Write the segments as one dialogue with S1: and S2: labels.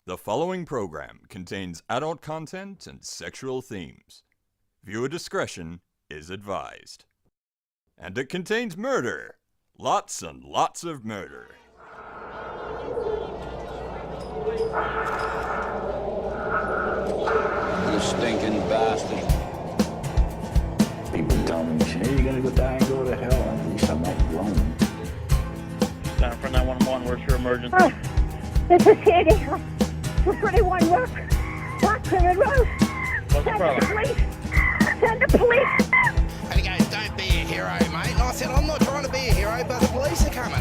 S1: The following program contains adult content and sexual themes. Viewer discretion is advised. And it contains murder. Lots and lots of murder.
S2: You stinking bastard.
S3: People tell me, hey, you're gonna go die and go to hell. At least I'm not alone.
S4: For 911, where's your emergency?
S5: Oh, this is Sandy. For 31 Rock, Plymouth Road.
S4: What's the problem?
S5: Send the police.
S2: Hey guys, don't be a hero, mate. And I said, I'm not trying to be a hero, but the police are coming.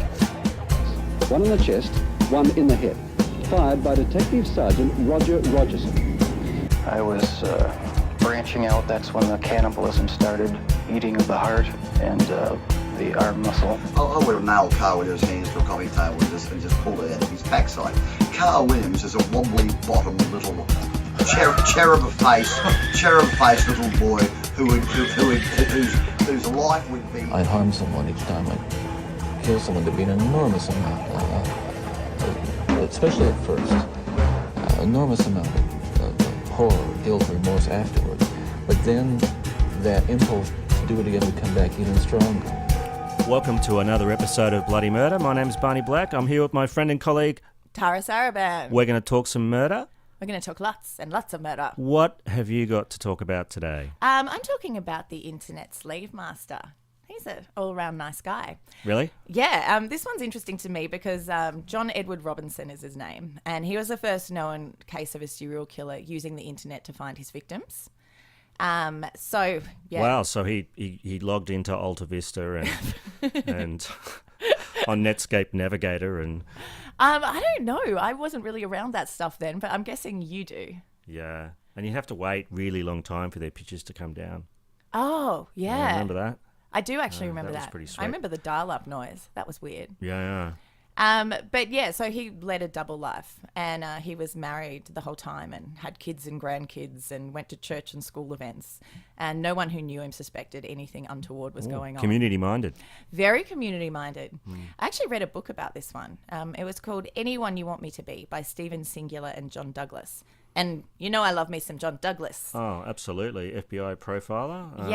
S6: One in the chest, one in the head. Fired by Detective Sergeant Roger Rogerson.
S7: I was branching out. That's when the cannibalism started, eating of the heart and the arm muscle.
S8: I would have nailed Carl Williams' hands to a coffee table and just pulled it out of his backside. Carl Williams is a wobbly bottomed little cherub-faced little boy whose life would be.
S9: I'd harm someone each time I'd kill someone. There'd be an enormous amount, especially at first, enormous amount of horror, guilt, remorse afterwards. But then that impulse to do it again would come back even stronger.
S10: Welcome to another episode of Bloody Murder. My name's Barney Black. I'm here with my friend and colleague
S11: Tara Saraban.
S10: We're going to talk some murder.
S11: We're going to talk lots and lots of murder.
S10: What have you got to talk about today?
S11: I'm talking about the internet slave master. He's an all-around nice guy.
S10: Really?
S11: Yeah, this one's interesting to me because John Edward Robinson is his name, and he was the first known case of a serial killer using the internet to find his victims. So yeah.
S10: Wow, so he logged into Alta Vista and on Netscape Navigator and...
S11: I don't know. I wasn't really around that stuff then, but I'm guessing you do.
S10: Yeah, and you have to wait really long time for their pictures to come down.
S11: Oh, yeah.
S10: Remember that?
S11: I do actually remember
S10: that
S11: that.
S10: was pretty sweet.
S11: I remember the dial-up noise. That was weird.
S10: Yeah.
S11: But yeah, so he led a double life, and he was married the whole time and had kids and grandkids and went to church and school events, and no one who knew him suspected anything untoward was going on.
S10: Community-minded.
S11: Very community-minded. I actually read a book about this one. It was called Anyone You Want Me to Be by Stephen Singular and John Douglas. And you know I love me some John Douglas.
S10: Oh, absolutely. FBI profiler.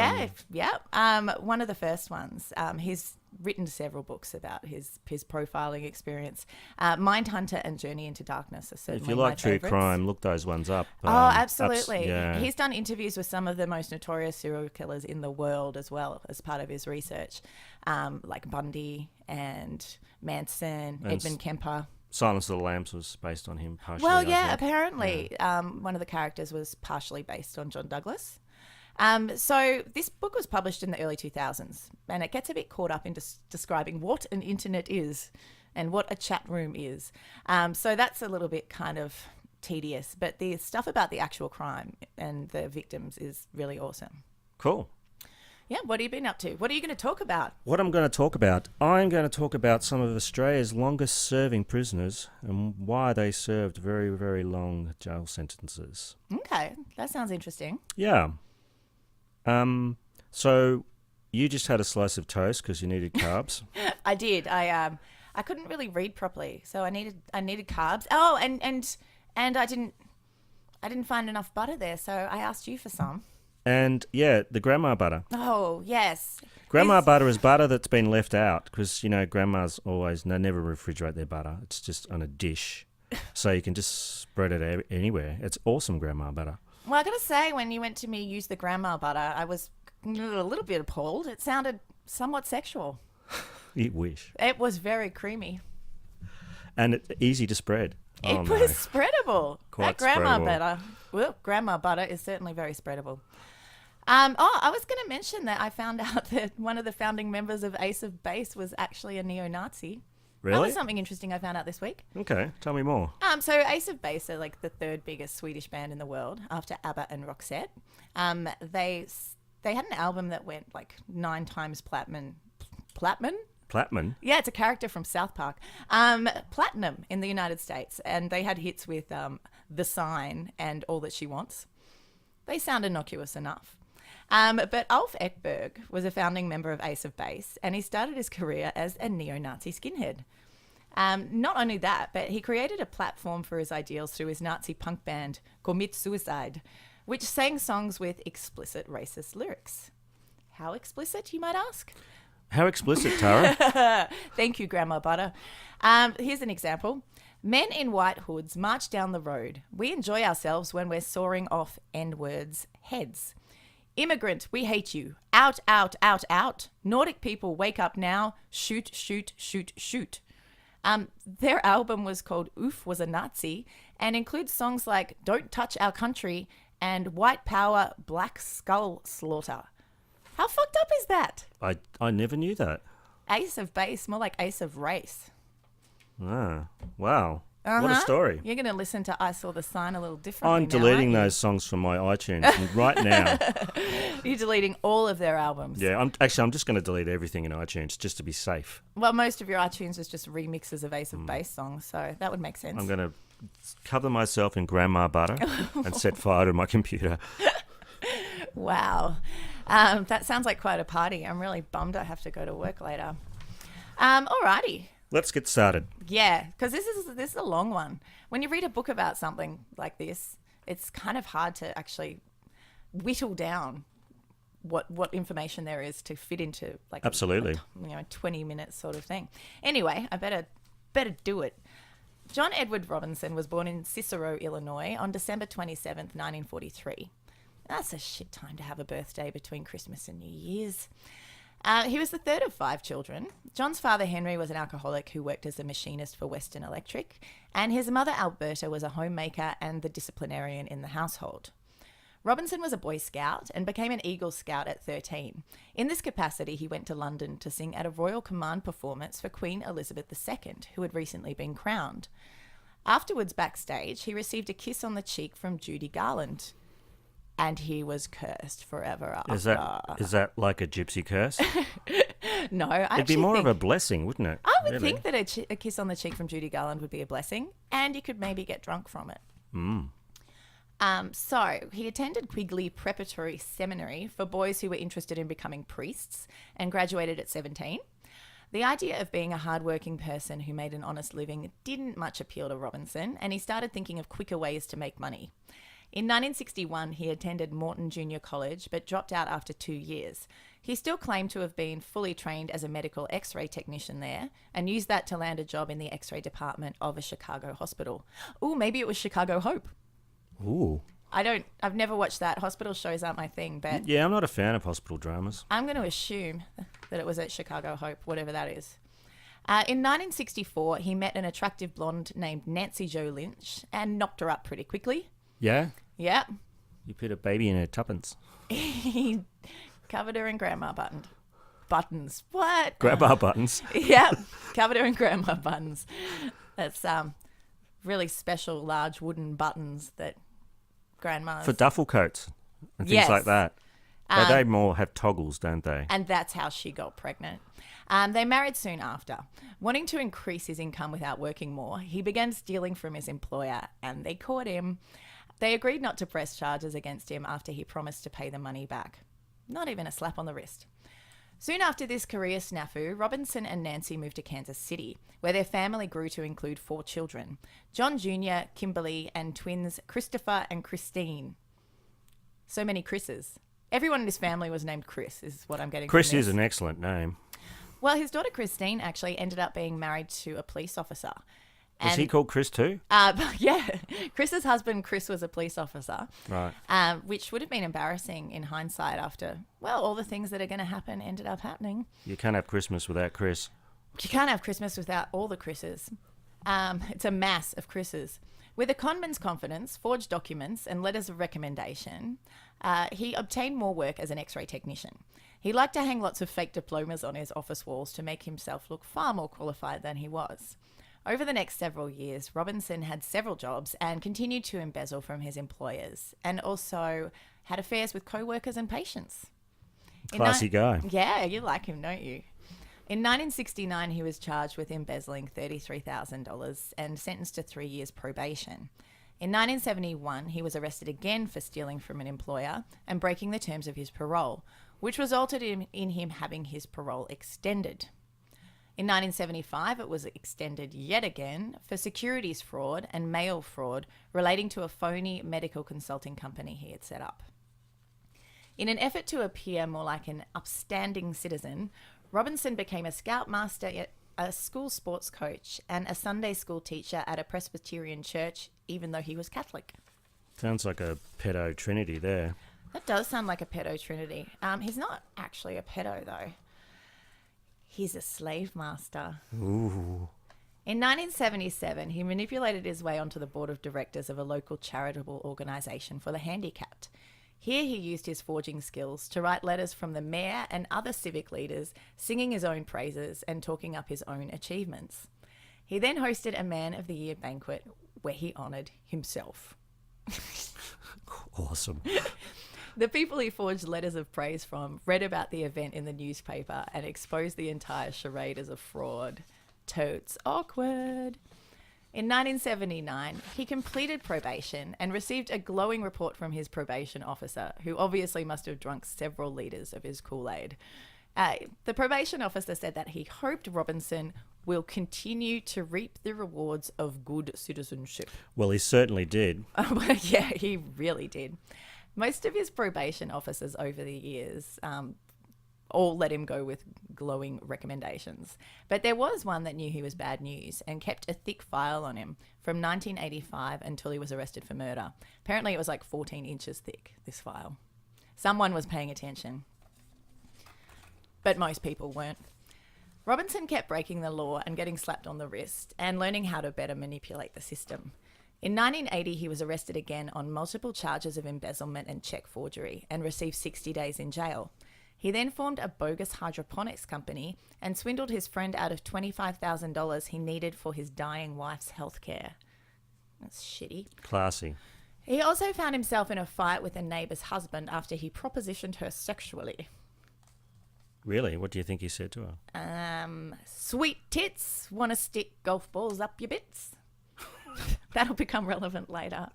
S11: Yeah. One of the first ones. He's written several books about his profiling experience. Mindhunter and Journey into Darkness are certainly
S10: If you like
S11: my
S10: true
S11: favourites.
S10: crime, look those ones up.
S11: Absolutely.
S10: Yeah.
S11: He's done interviews with some of the most notorious serial killers in the world as well as part of his research, like Bundy and Manson, Edmund Kemper.
S10: Silence of the Lambs was based on him partially.
S11: Well, yeah, apparently. Yeah. One of the characters was partially based on John Douglas. So this book was published in the early 2000s, and it gets a bit caught up in describing what an internet is and what a chat room is. So that's a little bit kind of tedious, but the stuff about the actual crime and the victims is really awesome.
S10: Cool.
S11: Yeah, what have you been up to? What are you going to talk about?
S10: What I'm going to talk about? I'm going to talk about some of Australia's longest serving prisoners and why they served very, very long jail sentences.
S11: Okay, that sounds interesting.
S10: Yeah. So you just had a slice of toast because you needed carbs.
S11: I did. I couldn't really read properly, so I needed carbs. Oh, and I didn't find enough butter there, so I asked you for some. And
S10: yeah, the grandma butter.
S11: Oh, yes.
S10: Grandma butter is butter that's been left out because, you know, grandmas never refrigerate their butter. It's just on a dish. So you can just spread it anywhere. It's awesome grandma butter.
S11: Well, I got to say, when you went to me use the grandma butter, I was a little bit appalled. It sounded somewhat sexual.
S10: You wish.
S11: It was very creamy.
S10: And it's easy to spread.
S11: It was spreadable.
S10: Quite
S11: that grandma
S10: spreadable.
S11: butter. Well, grandma butter is certainly very spreadable. I was going to mention that I found out that one of the founding members of Ace of Base was actually a neo-Nazi.
S10: Really?
S11: That was something interesting I found out this week.
S10: Okay, tell me more.
S11: So Ace of Base are like the third biggest Swedish band in the world after ABBA and Roxette. They had an album that went like 9 times platinum.
S10: Platinum?
S11: Yeah, it's a character from South Park. Platinum in the United States, and they had hits with The Sign and All That She Wants. They sound innocuous enough. But Ulf Ekberg was a founding member of Ace of Base, and he started his career as a neo-Nazi skinhead. Not only that, but he created a platform for his ideals through his Nazi punk band, Commit Suicide, which sang songs with explicit racist lyrics. How explicit, you might ask?
S10: How explicit, Tara?
S11: Thank you, Grandma Butter. Here's an example. Men in white hoods march down the road. We enjoy ourselves when we're soaring off N-words heads. Immigrant, we hate you. Out, out, out, out. Nordic people, wake up now. Shoot, shoot, shoot, shoot. Their album was called Oof Was a Nazi and includes songs like Don't Touch Our Country and White Power, Black Skull Slaughter. How fucked up is that?
S10: I never knew that.
S11: Ace of Base, more like Ace of Race.
S10: Ah, wow. What a story.
S11: You're going to listen to I Saw the Sign a little differently
S10: I'm
S11: now,
S10: deleting
S11: aren't you?
S10: those songs from my iTunes right now.
S11: You're deleting all of their albums.
S10: Yeah, I'm just going to delete everything in iTunes just to be safe.
S11: Well, most of your iTunes is just remixes of Ace of Base songs, so that would make sense.
S10: I'm going to cover myself in grandma butter and set fire to my computer.
S11: Wow. That sounds like quite a party. I'm really bummed I have to go to work later. Alrighty.
S10: Let's get started.
S11: Yeah, because this is a long one. When you read a book about something like this, it's kind of hard to actually whittle down what information there is to fit into like
S10: Absolutely.
S11: a 20-minute sort of thing. Anyway, I better do it. John Edward Robinson was born in Cicero, Illinois on December 27th, 1943. That's a shit time to have a birthday between Christmas and New Year's. He was the third of 5 children. John's father, Henry, was an alcoholic who worked as a machinist for Western Electric, and his mother, Alberta, was a homemaker and the disciplinarian in the household. Robinson was a Boy Scout and became an Eagle Scout at 13. In this capacity, he went to London to sing at a Royal Command performance for Queen Elizabeth II, who had recently been crowned. Afterwards, backstage, he received a kiss on the cheek from Judy Garland. And he was cursed forever after.
S10: Is that like a gypsy curse?
S11: No, I
S10: It'd be more of a blessing, wouldn't it?
S11: I would
S10: really?
S11: think that a kiss on the cheek from Judy Garland would be a blessing, and you could maybe get drunk from it. So he attended Quigley Preparatory Seminary for boys who were interested in becoming priests and graduated at 17. The idea of being a hardworking person who made an honest living didn't much appeal to Robinson, and he started thinking of quicker ways to make money. In 1961, he attended Morton Junior College, but dropped out after 2 years. He still claimed to have been fully trained as a medical X-ray technician there, and used that to land a job in the X-ray department of a Chicago hospital. Ooh, maybe it was Chicago Hope.
S10: Ooh.
S11: I've never watched that. Hospital shows aren't my thing, but
S10: Yeah, I'm not a fan of hospital dramas.
S11: I'm going to assume that it was at Chicago Hope, whatever that is. In 1964, he met an attractive blonde named Nancy Jo Lynch and knocked her up pretty quickly.
S10: Yeah?
S11: Yeah.
S10: You put a baby in her tuppence.
S11: He covered her in grandma buttons. What?
S10: Grandma buttons.
S11: Yep. Covered her in grandma buttons. That's really special large wooden buttons that grandmas...
S10: For duffel coats and things
S11: Yes.
S10: like that. They more have toggles, don't they?
S11: And that's how she got pregnant. They married soon after. Wanting to increase his income without working more, he began stealing from his employer, and they caught him. They agreed not to press charges against him after he promised to pay the money back. Not even a slap on the wrist. Soon after this career snafu, Robinson and Nancy moved to Kansas City, where their family grew to include 4 children: John Jr., Kimberly, and twins Christopher and Christine. So many Chris's. Everyone in his family was named Chris, is what I'm getting
S10: Chris
S11: from this.
S10: is an excellent name.
S11: Well, his daughter Christine actually ended up being married to a police officer.
S10: Was he called Chris too?
S11: Yeah. Chris's husband, Chris, was a police officer.
S10: Right.
S11: Which would have been embarrassing in hindsight after, well, all the things that are going to happen ended up happening.
S10: You can't have Christmas without Chris.
S11: You can't have Christmas without all the Chris's. It's a mass of Chris's. With a conman's confidence, forged documents, and letters of recommendation, he obtained more work as an X-ray technician. He liked to hang lots of fake diplomas on his office walls to make himself look far more qualified than he was. Over the next several years, Robinson had several jobs and continued to embezzle from his employers, and also had affairs with co-workers and patients.
S10: Classy guy.
S11: Yeah, you like him, don't you? In 1969, he was charged with embezzling $33,000 and sentenced to 3 years probation. In 1971, he was arrested again for stealing from an employer and breaking the terms of his parole, which resulted in him having his parole extended. In 1975, it was extended yet again for securities fraud and mail fraud relating to a phony medical consulting company he had set up. In an effort to appear more like an upstanding citizen, Robinson became a scoutmaster, a school sports coach, and a Sunday school teacher at a Presbyterian church, even though he was Catholic.
S10: Sounds like a pedo trinity there.
S11: That does sound like a pedo trinity. He's not actually a pedo, though. He's a slave master.
S10: Ooh.
S11: In 1977, he manipulated his way onto the board of directors of a local charitable organisation for the handicapped. Here he used his forging skills to write letters from the mayor and other civic leaders, singing his own praises and talking up his own achievements. He then hosted a Man of the Year banquet where he honoured himself.
S10: Awesome.
S11: The people he forged letters of praise from read about the event in the newspaper and exposed the entire charade as a fraud. Totes awkward. In 1979, he completed probation and received a glowing report from his probation officer, who obviously must have drunk several litres of his Kool-Aid. The probation officer said that he hoped Robinson will continue to reap the rewards of good citizenship.
S10: Well, he certainly did.
S11: Yeah, he really did. Most of his probation officers over the years all let him go with glowing recommendations. But there was one that knew he was bad news and kept a thick file on him from 1985 until he was arrested for murder. Apparently it was like 14 inches thick, this file. Someone was paying attention. But most people weren't. Robinson kept breaking the law and getting slapped on the wrist and learning how to better manipulate the system. In 1980, he was arrested again on multiple charges of embezzlement and cheque forgery and received 60 days in jail. He then formed a bogus hydroponics company and swindled his friend out of $25,000 he needed for his dying wife's health care. That's shitty.
S10: Classy.
S11: He also found himself in a fight with a neighbour's husband after he propositioned her sexually.
S10: Really? What do you think he said to her?
S11: Sweet tits, wanna stick golf balls up your bits? That'll become relevant later.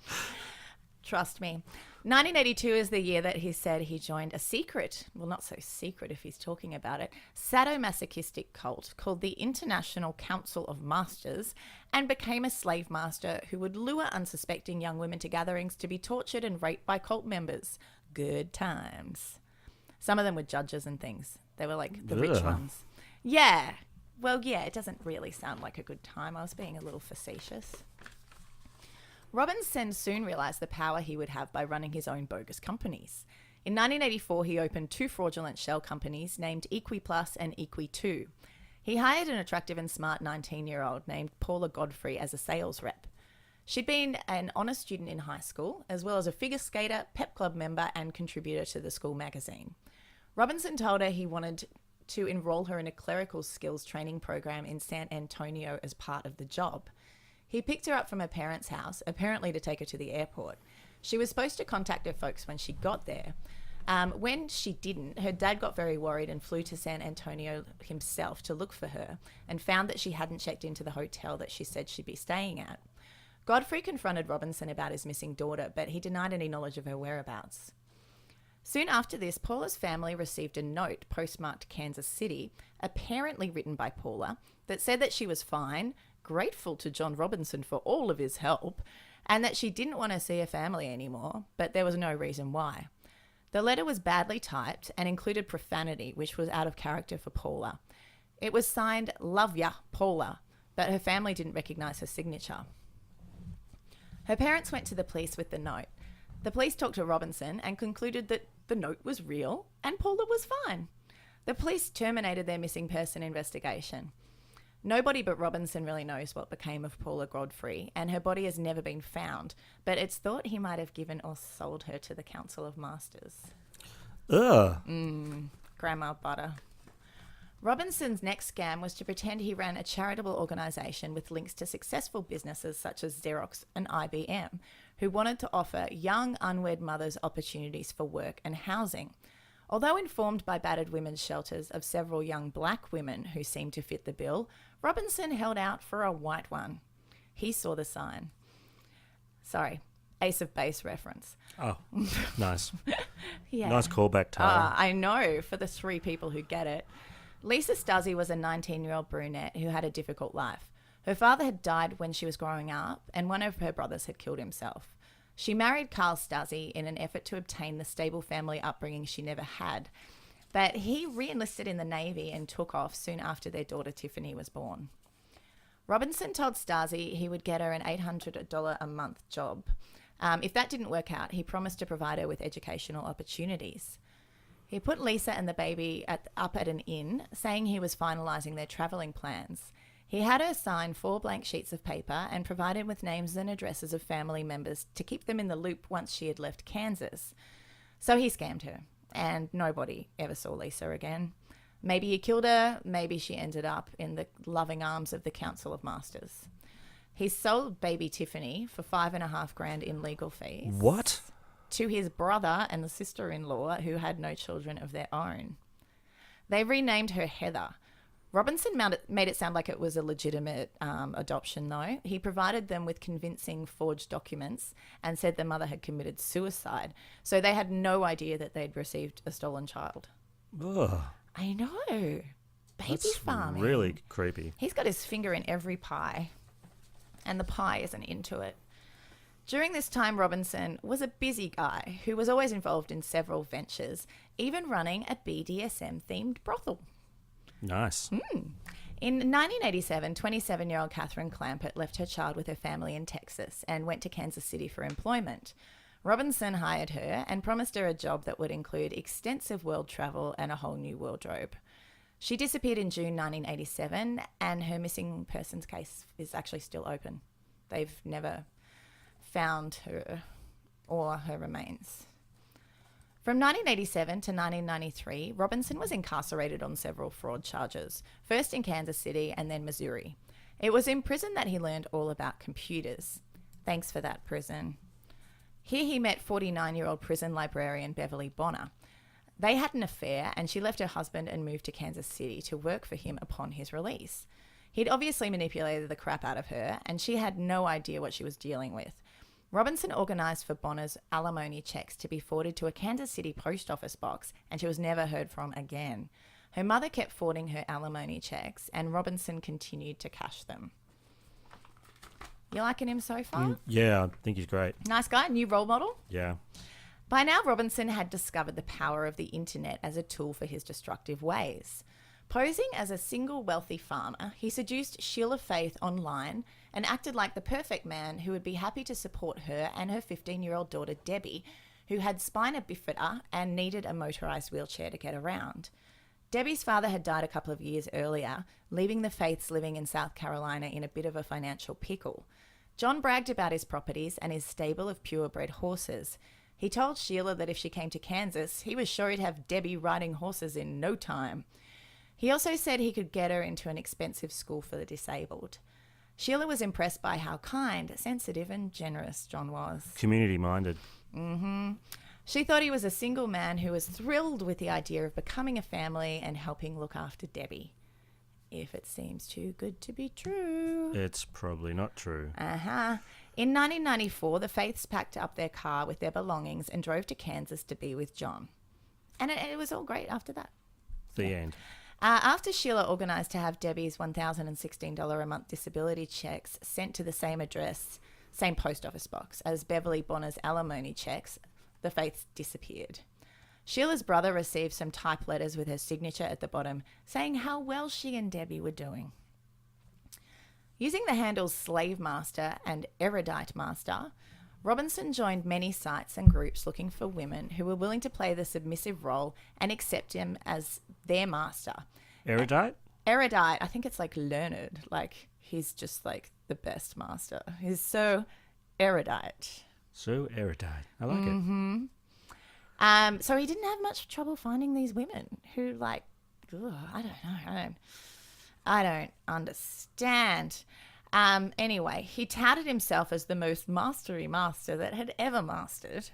S11: Trust me. 1982 is the year that he said he joined a secret, well, not so secret if he's talking about it, sadomasochistic cult called the International Council of Masters and became a slave master who would lure unsuspecting young women to gatherings to be tortured and raped by cult members. Good times. Some of them were judges and things. They were like the rich ones. Yeah. Well, yeah, it doesn't really sound like a good time. I was being a little facetious. Robinson soon realised the power he would have by running his own bogus companies. In 1984, he opened 2 fraudulent shell companies named EquiPlus and Equi2. He hired an attractive and smart 19-year-old named Paula Godfrey as a sales rep. She'd been an honour student in high school, as well as a figure skater, pep club member and contributor to the school magazine. Robinson told her he wanted to enroll her in a clerical skills training program in San Antonio as part of the job. He picked her up from her parents' house, apparently to take her to the airport. She was supposed to contact her folks when she got there. When she didn't, her dad got very worried and flew to San Antonio himself to look for her and found that she hadn't checked into the hotel that she said she'd be staying at. Godfrey confronted Robinson about his missing daughter, but he denied any knowledge of her whereabouts. Soon after this, Paula's family received a note postmarked Kansas City, apparently written by Paula, that said that she was fine, grateful to John Robinson for all of his help, and that she didn't want to see her family anymore, but there was no reason why. The letter was badly typed and included profanity, which was out of character for Paula. It was signed, "Love ya, Paula," but her family didn't recognise her signature. Her parents went to the police with the note. The police talked to Robinson and concluded that the note was real and Paula was fine. The police terminated their missing person investigation. Nobody but Robinson really knows what became of Paula Godfrey, and her body has never been found, but it's thought he might have given or sold her to the Council of Masters.
S10: Ugh.
S11: Grandma butter. Robinson's next scam was to pretend he ran a charitable organisation with links to successful businesses such as Xerox and IBM, who wanted to offer young unwed mothers opportunities for work and housing. Although informed by battered women's shelters of several young black women who seemed to fit the bill, Robinson held out for a white one. He saw the sign. Sorry, Ace of Base reference.
S10: Oh, nice.
S11: Yeah.
S10: Nice callback, Tara.
S11: I know, for the 3 people who get it. Lisa Stuzzy was a 19-year-old brunette who had a difficult life. Her father had died when she was growing up, and one of her brothers had killed himself. She married Carl Stuzzy in an effort to obtain the stable family upbringing she never had, but he re-enlisted in the Navy and took off soon after their daughter Tiffany was born. Robinson told Stasi he would get her an $800 a month job. If that didn't work out, he promised to provide her with educational opportunities. He put Lisa and the baby up at an inn, saying he was finalising their travelling plans. He had her sign 4 blank sheets of paper and provided with names and addresses of family members to keep them in the loop once she had left Kansas. So he scammed her, and nobody ever saw Lisa again. Maybe he killed her, maybe she ended up in the loving arms of the Council of Masters. He sold baby Tiffany for $5,500 in legal fees.
S10: What?
S11: To his brother and the sister-in-law who had no children of their own. They renamed her Heather. Robinson made it sound like it was a legitimate adoption, though. He provided them with convincing forged documents and said the mother had committed suicide. So they had no idea that they'd received a stolen child.
S10: Ugh.
S11: I know. Baby
S10: That's
S11: farming.
S10: really creepy.
S11: He's got his finger in every pie, and the pie isn't into it. During this time, Robinson was a busy guy who was always involved in several ventures, even running a BDSM-themed brothel.
S10: Nice.
S11: In 1987, 27-year-old Catherine Clampett left her child with her family in Texas and went to Kansas City for employment. Robinson hired her and promised her a job that would include extensive world travel and a whole new wardrobe. She disappeared in June 1987, and her missing persons case is actually still open. They've never found her or her remains. From 1987 to 1993, Robinson was incarcerated on several fraud charges, first in Kansas City and then Missouri. It was in prison that he learned all about computers. Thanks for that, prison. Here he met 49-year-old prison librarian Beverly Bonner. They had an affair, and she left her husband and moved to Kansas City to work for him upon his release. He'd obviously manipulated the crap out of her, and she had no idea what she was dealing with. Robinson organised for Bonner's alimony checks to be forwarded to a Kansas City post office box, and she was never heard from again. Her mother kept forwarding her alimony checks, and Robinson continued to cash them. You liking him so far?
S10: Yeah, I think he's great.
S11: Nice guy, new role model?
S10: Yeah.
S11: By now, Robinson had discovered the power of the internet as a tool for his destructive ways. Posing as a single wealthy farmer, he seduced Sheila Faith online and acted like the perfect man who would be happy to support her and her 15-year-old daughter Debbie, who had spina bifida and needed a motorised wheelchair to get around. Debbie's father had died a couple of years earlier, leaving the Faiths living in South Carolina in a bit of a financial pickle. John bragged about his properties and his stable of purebred horses. He told Sheila that if she came to Kansas, he was sure he'd have Debbie riding horses in no time. He also said he could get her into an expensive school for the disabled. Sheila was impressed by how kind, sensitive and generous John was.
S10: Community-minded.
S11: She thought he was a single man who was thrilled with the idea of becoming a family and helping look after Debbie. If it seems too good to be true.
S10: It's probably not true.
S11: In 1994, the Faiths packed up their car with their belongings and drove to Kansas to be with John. And it was all great after that.
S10: The end.
S11: After Sheila organised to have Debbie's $1,016 a month disability checks sent to the same address, same post office box, as Beverly Bonner's alimony checks, the Faiths disappeared. Sheila's brother received some typed letters with her signature at the bottom saying how well she and Debbie were doing. Using the handles Slave Master and Erudite Master, Robinson joined many sites and groups looking for women who were willing to play the submissive role and accept him as their master.
S10: Erudite?
S11: Erudite, I think it's like learned, like he's just like the best master. He's so erudite.
S10: So erudite. I like it.
S11: So he didn't have much trouble finding these women who I don't know. I don't understand. Anyway, he touted himself as the most mastery master that had ever mastered.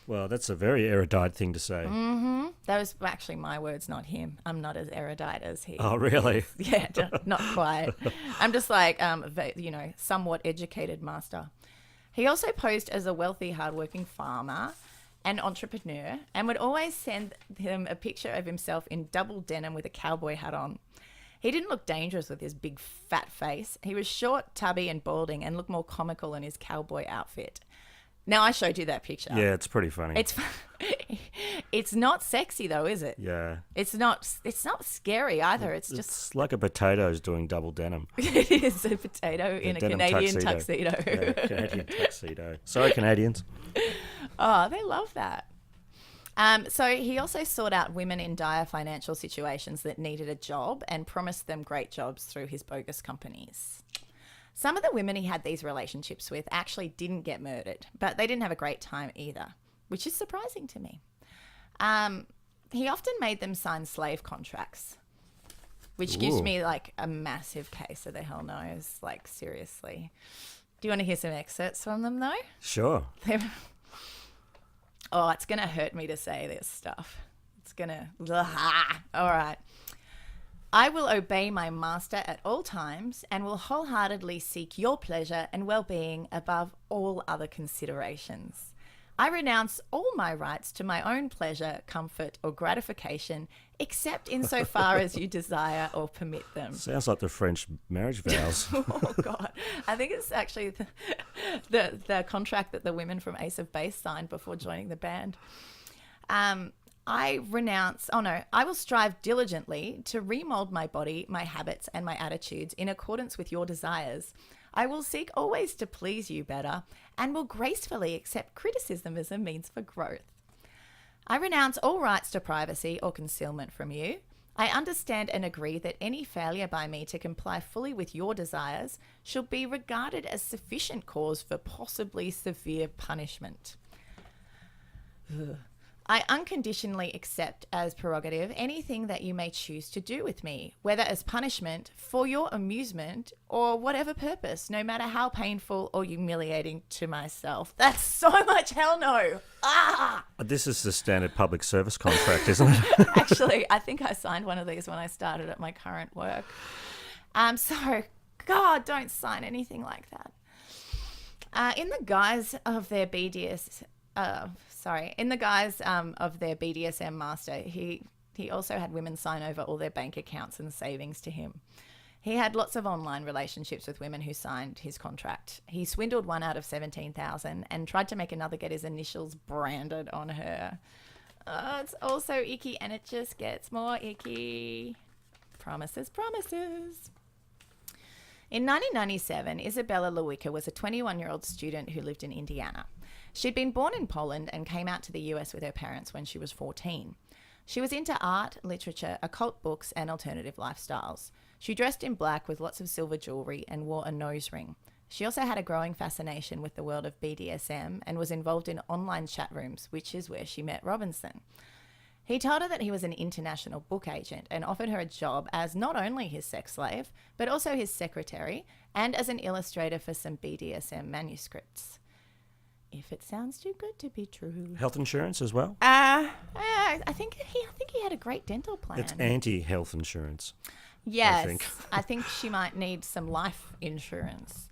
S10: Well, that's a very erudite thing to say.
S11: Those were actually my words, not him. I'm not as erudite as he.
S10: Oh, really?
S11: Yeah, not quite. I'm just like, somewhat educated master. He also posed as a wealthy, hardworking farmer and entrepreneur, and would always send him a picture of himself in double denim with a cowboy hat on. He didn't look dangerous with his big fat face. He was short, tubby, and balding, and looked more comical in his cowboy outfit. Now, I showed you that picture.
S10: Yeah, it's pretty funny.
S11: It's not sexy though, is it?
S10: Yeah.
S11: It's not scary either.
S10: It's like a potato's doing double denim.
S11: It is a potato in a Canadian tuxedo.
S10: Yeah, Canadian tuxedo. Sorry, Canadians.
S11: Oh, they love that. So he also sought out women in dire financial situations that needed a job and promised them great jobs through his bogus companies. Some of the women he had these relationships with actually didn't get murdered, but they didn't have a great time either, which is surprising to me. He often made them sign slave contracts, which gives me like a massive case of the hell no's, like seriously. Do you want to hear some excerpts from them though?
S10: Sure.
S11: Oh, it's going to hurt me to say this stuff. It's going to... All right. I will obey my master at all times and will wholeheartedly seek your pleasure and well-being above all other considerations. I renounce all my rights to my own pleasure, comfort, or gratification, except insofar as you desire or permit them.
S10: Sounds like the French marriage vows.
S11: Oh, God. I think it's actually the contract that the women from Ace of Base signed before joining the band. I will strive diligently to remold my body, my habits, and my attitudes in accordance with your desires. I will seek always to please you better and will gracefully accept criticism as a means for growth. I renounce all rights to privacy or concealment from you. I understand and agree that any failure by me to comply fully with your desires should be regarded as sufficient cause for possibly severe punishment. Ugh. I unconditionally accept as prerogative anything that you may choose to do with me, whether as punishment, for your amusement, or whatever purpose, no matter how painful or humiliating to myself. That's so much hell no.
S10: This is the standard public service contract, isn't it?
S11: Actually, I think I signed one of these when I started at my current work. So, God, don't sign anything like that. In the guise of their BDSM master, he also had women sign over all their bank accounts and savings to him. He had lots of online relationships with women who signed his contract. He swindled one out of 17,000 and tried to make another get his initials branded on her. It's also icky, and it just gets more icky. Promises. In 1997, Isabella Lewicka was a 21-year-old student who lived in Indiana. She'd been born in Poland and came out to the US with her parents when she was 14. She was into art, literature, occult books, and alternative lifestyles. She dressed in black with lots of silver jewelry and wore a nose ring. She also had a growing fascination with the world of BDSM and was involved in online chat rooms, which is where she met Robinson. He told her that he was an international book agent and offered her a job as not only his sex slave, but also his secretary and as an illustrator for some BDSM manuscripts. If it sounds too good to be true.
S10: Health insurance as well?
S11: I think he had a great dental plan.
S10: It's anti-health insurance.
S11: Yes, I think she might need some life insurance.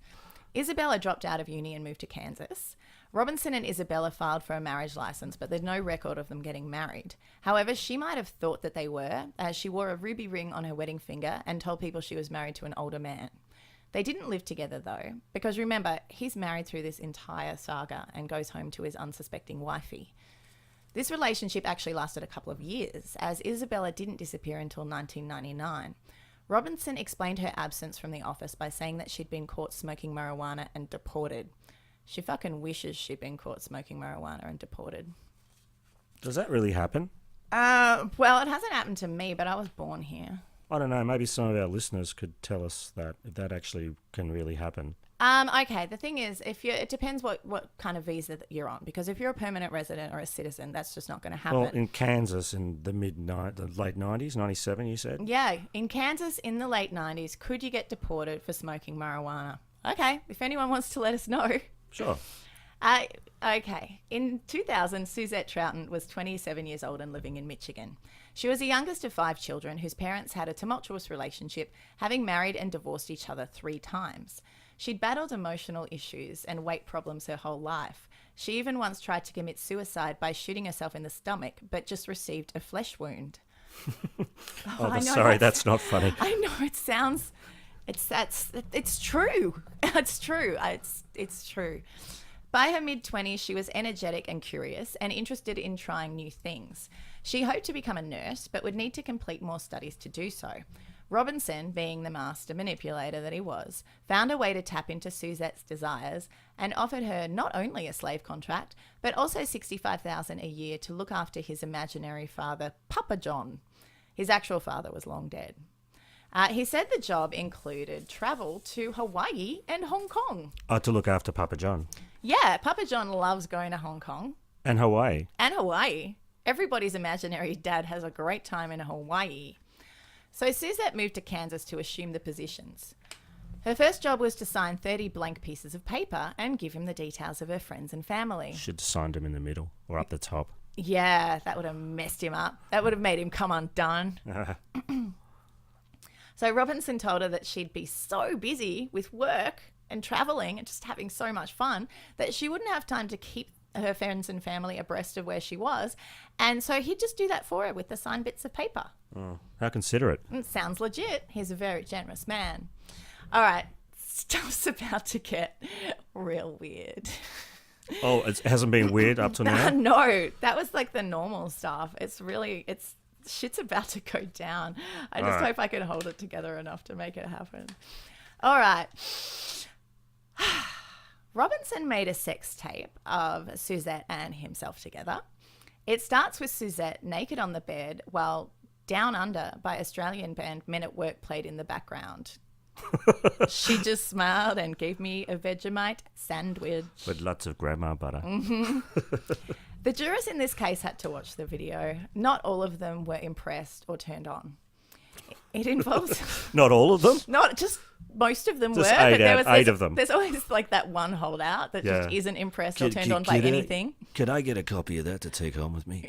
S11: Isabella dropped out of uni and moved to Kansas. Robinson and Isabella filed for a marriage license, but there's no record of them getting married. However, she might have thought that they were, as she wore a ruby ring on her wedding finger and told people she was married to an older man. They didn't live together, though, because remember, he's married through this entire saga and goes home to his unsuspecting wifey. This relationship actually lasted a couple of years, as Isabella didn't disappear until 1999. Robinson explained her absence from the office by saying that she'd been caught smoking marijuana and deported. She fucking wishes she'd been caught smoking marijuana and deported.
S10: Does that really happen?
S11: Well, it hasn't happened to me, but I was born here.
S10: I don't know. Maybe some of our listeners could tell us that, if that actually can really happen.
S11: Okay, the thing is, it depends what kind of visa that you're on, because if you're a permanent resident or a citizen, that's just not going to happen.
S10: Well, in Kansas in the late 90s, 97, you said?
S11: Yeah, in Kansas in the late 90s, could you get deported for smoking marijuana? Okay, if anyone wants to let us know.
S10: Sure.
S11: Okay. In 2000, Suzette Troughton was 27 years old and living in Michigan. She was the youngest of 5 children whose parents had a tumultuous relationship, having married and divorced each other 3 times. She'd battled emotional issues and weight problems her whole life. She even once tried to commit suicide by shooting herself in the stomach, but just received a flesh wound.
S10: Sorry, that's not funny.
S11: I know, it sounds... It's true. It's true. It's true. By her mid-20s, she was energetic and curious and interested in trying new things. She hoped to become a nurse, but would need to complete more studies to do so. Robinson, being the master manipulator that he was, found a way to tap into Suzette's desires and offered her not only a slave contract, but also $65,000 a year to look after his imaginary father, Papa John. His actual father was long dead. He said the job included travel to Hawaii and Hong Kong.
S10: To look after Papa John.
S11: Yeah, Papa John loves going to Hong Kong.
S10: And Hawaii.
S11: And Hawaii. Everybody's imaginary dad has a great time in Hawaii. So Suzette moved to Kansas to assume the positions. Her first job was to sign 30 blank pieces of paper and give him the details of her friends and family.
S10: Should have signed him in the middle or up the top.
S11: Yeah, that would have messed him up. That would have made him come undone. So Robinson told her that she'd be so busy with work and traveling and just having so much fun that she wouldn't have time to keep her friends and family abreast of where she was. And so he'd just do that for her with the signed bits of paper.
S10: Oh, how considerate.
S11: It sounds legit. He's a very generous man. All right, stuff's about to get real weird.
S10: Oh, it hasn't been weird up to now?
S11: No, that was like the normal stuff. Shit's about to go down. I just hope I can hold it together enough to make it happen. All right. Robinson made a sex tape of Suzette and himself together. It starts with Suzette naked on the bed while Down Under by Australian band Men at Work played in the background. She just smiled and gave me a Vegemite sandwich.
S10: With lots of grandma butter.
S11: Mm-hmm. The jurors in this case had to watch the video. Not all of them were impressed or turned on. It involves...
S10: Not all of them?
S11: Not just... Most of them
S10: just
S11: were, but there was
S10: eight of them.
S11: There's always like that one holdout that just isn't impressed or turned on by anything.
S10: Could I get a copy of that to take home with me?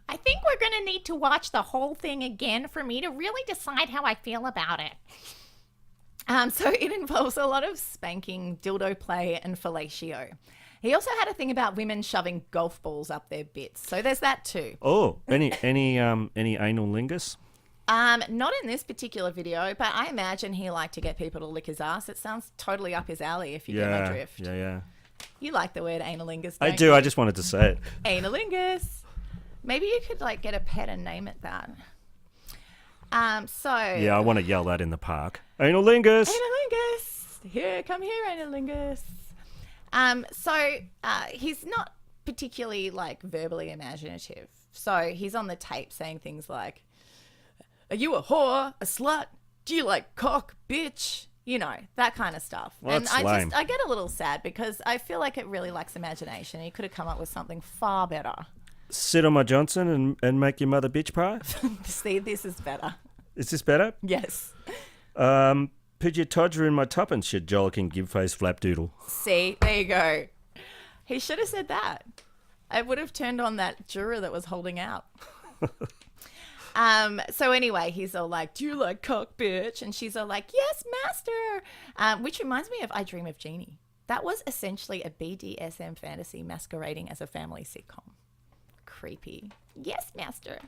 S5: I think we're going to need to watch the whole thing again for me to really decide how I feel about it.
S11: So it involves a lot of spanking, dildo play, and fellatio. He also had a thing about women shoving golf balls up their bits. So there's that too.
S10: Oh, any anal lingus?
S11: Not in this particular video, but I imagine he liked to get people to lick his ass. It sounds totally up his alley, if you get my drift.
S10: Yeah.
S11: You like the word analingus,
S10: I
S11: don't
S10: do.
S11: you?
S10: I just wanted to say it.
S11: Analingus. Maybe you could like get a pet and name it that.
S10: Yeah, I want to yell that in the park. Analingus.
S11: Analingus. Come here, analingus. He's not particularly like verbally imaginative. So he's on the tape saying things like, "Are you a whore, a slut? Do you like cock, bitch?" You know, that kind of stuff.
S10: Well,
S11: and
S10: that's lame.
S11: I get a little sad because I feel like it really lacks imagination. He could have come up with something far better.
S10: Sit on my Johnson and make your mother bitch pie?
S11: See, this is better.
S10: Is this better?
S11: Yes.
S10: Put your todger in my tuppence, you jollicking gib-face flapdoodle.
S11: See, there you go. He should have said that. I would have turned on that juror that was holding out. So anyway, he's all like, "Do you like cock, bitch?" And she's all like, "Yes, master." Which reminds me of I Dream of Jeannie. That was essentially a BDSM fantasy masquerading as a family sitcom. Creepy. Yes, master.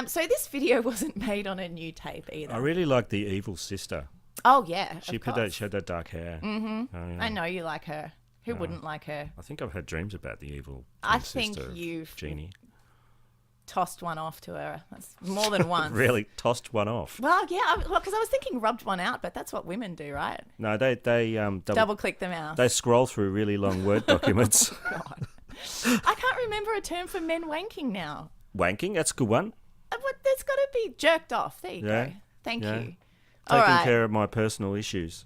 S11: So this video wasn't made on a new tape either.
S10: I really like the evil sister.
S11: Oh yeah,
S10: She had that dark hair.
S11: Mm-hmm.
S10: Oh, yeah.
S11: I know you like her. Who wouldn't like her?
S10: I think I've had dreams about the evil
S11: I
S10: sister
S11: think
S10: of
S11: you've
S10: Jeannie.
S11: Tossed one off to her. That's more than once.
S10: Really? Tossed one off?
S11: Well, yeah, because I was thinking rubbed one out, but that's what women do, right?
S10: No, they
S11: double click them out.
S10: They scroll through really long Word documents.
S11: God. I can't remember a term for men wanking now.
S10: Wanking? That's a good one.
S11: There's got to be jerked off. There you go. Thank you.
S10: Taking care of my personal issues.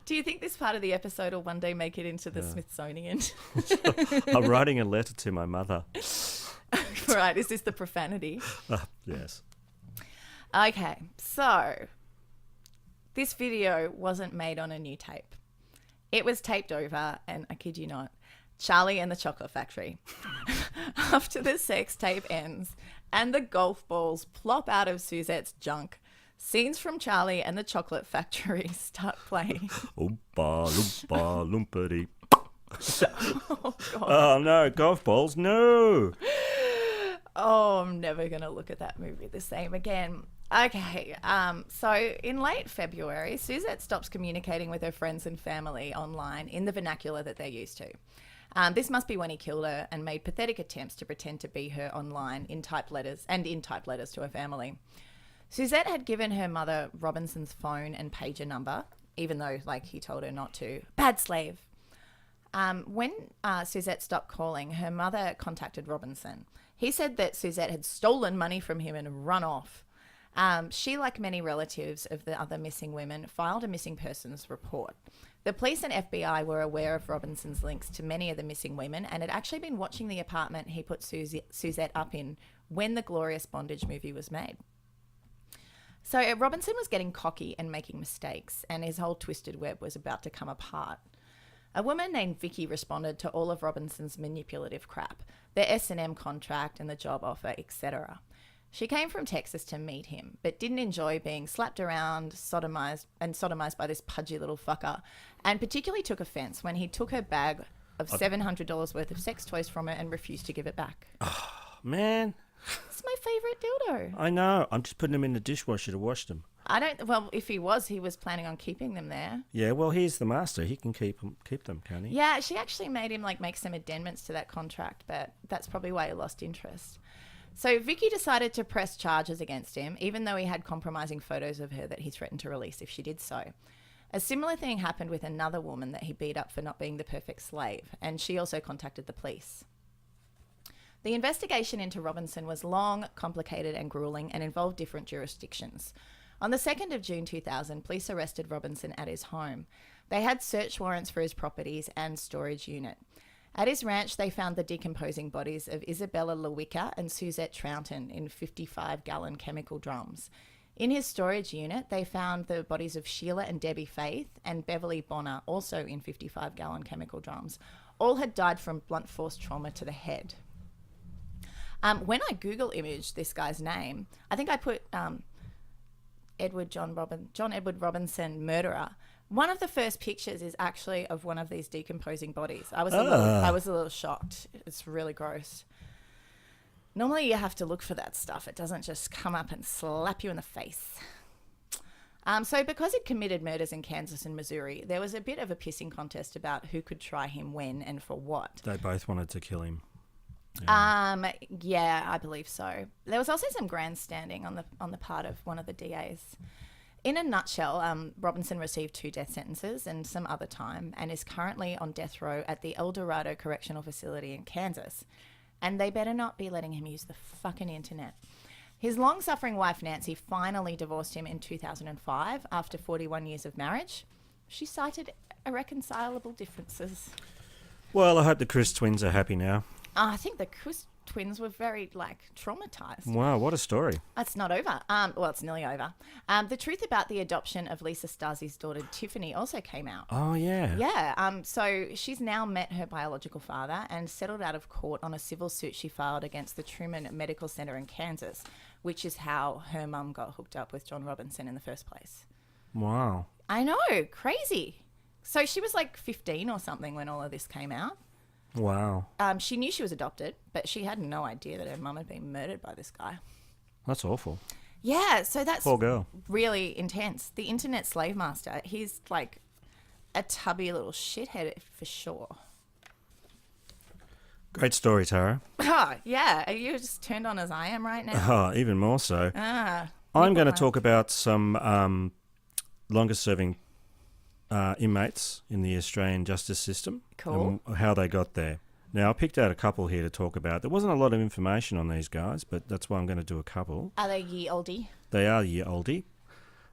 S11: Do you think this part of the episode will one day make it into the Smithsonian?
S10: I'm writing a letter to my mother.
S11: Right, is this the profanity?
S10: Yes.
S11: Okay, so this video wasn't made on a new tape. It was taped over, and I kid you not, Charlie and the Chocolate Factory. After the sex tape ends and the golf balls plop out of Suzette's junk, Scenes from Charlie and the Chocolate Factory start playing.
S10: Oompa loompa lumpity.
S11: Oh, God.
S10: Oh no, golf balls, no.
S11: Oh, I'm never going to look at that movie the same again. Okay, so in late February, Suzette stops communicating with her friends and family online in the vernacular that they're used to. This must be when he killed her and made pathetic attempts to pretend to be her online in typed letters to her family. Suzette had given her mother Robinson's phone and pager number, even though, he told her not to. Bad slave. When Suzette stopped calling, her mother contacted Robinson. He said that Suzette had stolen money from him and run off. She, like many relatives of the other missing women, filed a missing persons report. The police and FBI were aware of Robinson's links to many of the missing women and had actually been watching the apartment he put Suzette up in when the Glorious Bondage movie was made. So Robinson was getting cocky and making mistakes, and his whole twisted web was about to come apart. A woman named Vicky responded to all of Robinson's manipulative crap, the S&M contract and the job offer, etc. She came from Texas to meet him, but didn't enjoy being slapped around, sodomized by this pudgy little fucker, and particularly took offense when he took her bag of $700 worth of sex toys from her and refused to give it back.
S10: Oh, man.
S11: It's my favourite dildo.
S10: I know. I'm just putting them in the dishwasher to wash them.
S11: If he was planning on keeping them there.
S10: Yeah, well, he's the master. He can keep them, can't he?
S11: Yeah, she actually made him make some amendments to that contract, but that's probably why he lost interest. So Vicky decided to press charges against him, even though he had compromising photos of her that he threatened to release if she did so. A similar thing happened with another woman that he beat up for not being the perfect slave, and she also contacted the police. The investigation into Robinson was long, complicated and grueling and involved different jurisdictions. On the 2nd of June 2000, police arrested Robinson at his home. They had search warrants for his properties and storage unit. At his ranch, they found the decomposing bodies of Isabella Lewicka and Suzette Trounton in 55-gallon chemical drums. In his storage unit, they found the bodies of Sheila and Debbie Faith and Beverly Bonner, also in 55-gallon chemical drums. All had died from blunt force trauma to the head. When I Google imaged this guy's name, I think I put John Edward Robinson, murderer. One of the first pictures is actually of one of these decomposing bodies. I was a little shocked. It's really gross. Normally you have to look for that stuff. It doesn't just come up and slap you in the face. So because he'd committed murders in Kansas and Missouri, there was a bit of a pissing contest about who could try him when and for what.
S10: They both wanted to kill him.
S11: Yeah, I believe so. There was also some grandstanding on the part of one of the DAs. In a nutshell, Robinson received 2 death sentences and some other time and is currently on death row at the El Dorado Correctional Facility in Kansas. And they better not be letting him use the fucking internet. His long-suffering wife, Nancy, finally divorced him in 2005 after 41 years of marriage. She cited irreconcilable differences.
S10: Well, I hope the Chris twins are happy now.
S11: I think the Chris twins were very, traumatized.
S10: Wow, what a story.
S11: It's not over. It's nearly over. The truth about the adoption of Lisa Stasi's daughter, Tiffany, also came out.
S10: Oh, yeah.
S11: Yeah. So she's now met her biological father and settled out of court on a civil suit she filed against the Truman Medical Center in Kansas, which is how her mum got hooked up with John Robinson in the first place.
S10: Wow.
S11: I know. Crazy. So she was 15 or something when all of this came out.
S10: Wow.
S11: She knew she was adopted, but she had no idea that her mum had been murdered by this guy.
S10: That's awful.
S11: Yeah, so that's
S10: poor girl.
S11: Really intense. The internet slave master, he's a tubby little shithead for sure.
S10: Great story, Tara.
S11: Oh, yeah. Are you just turned on as I am right now?
S10: Oh, even more so. I'm going to talk about some longest-serving inmates in the Australian justice system.
S11: Cool.
S10: And how they got there. Now, I picked out a couple here to talk about. There wasn't a lot of information on these guys, but that's why I'm going to do a couple.
S11: Are they ye oldie?
S10: They are ye oldie.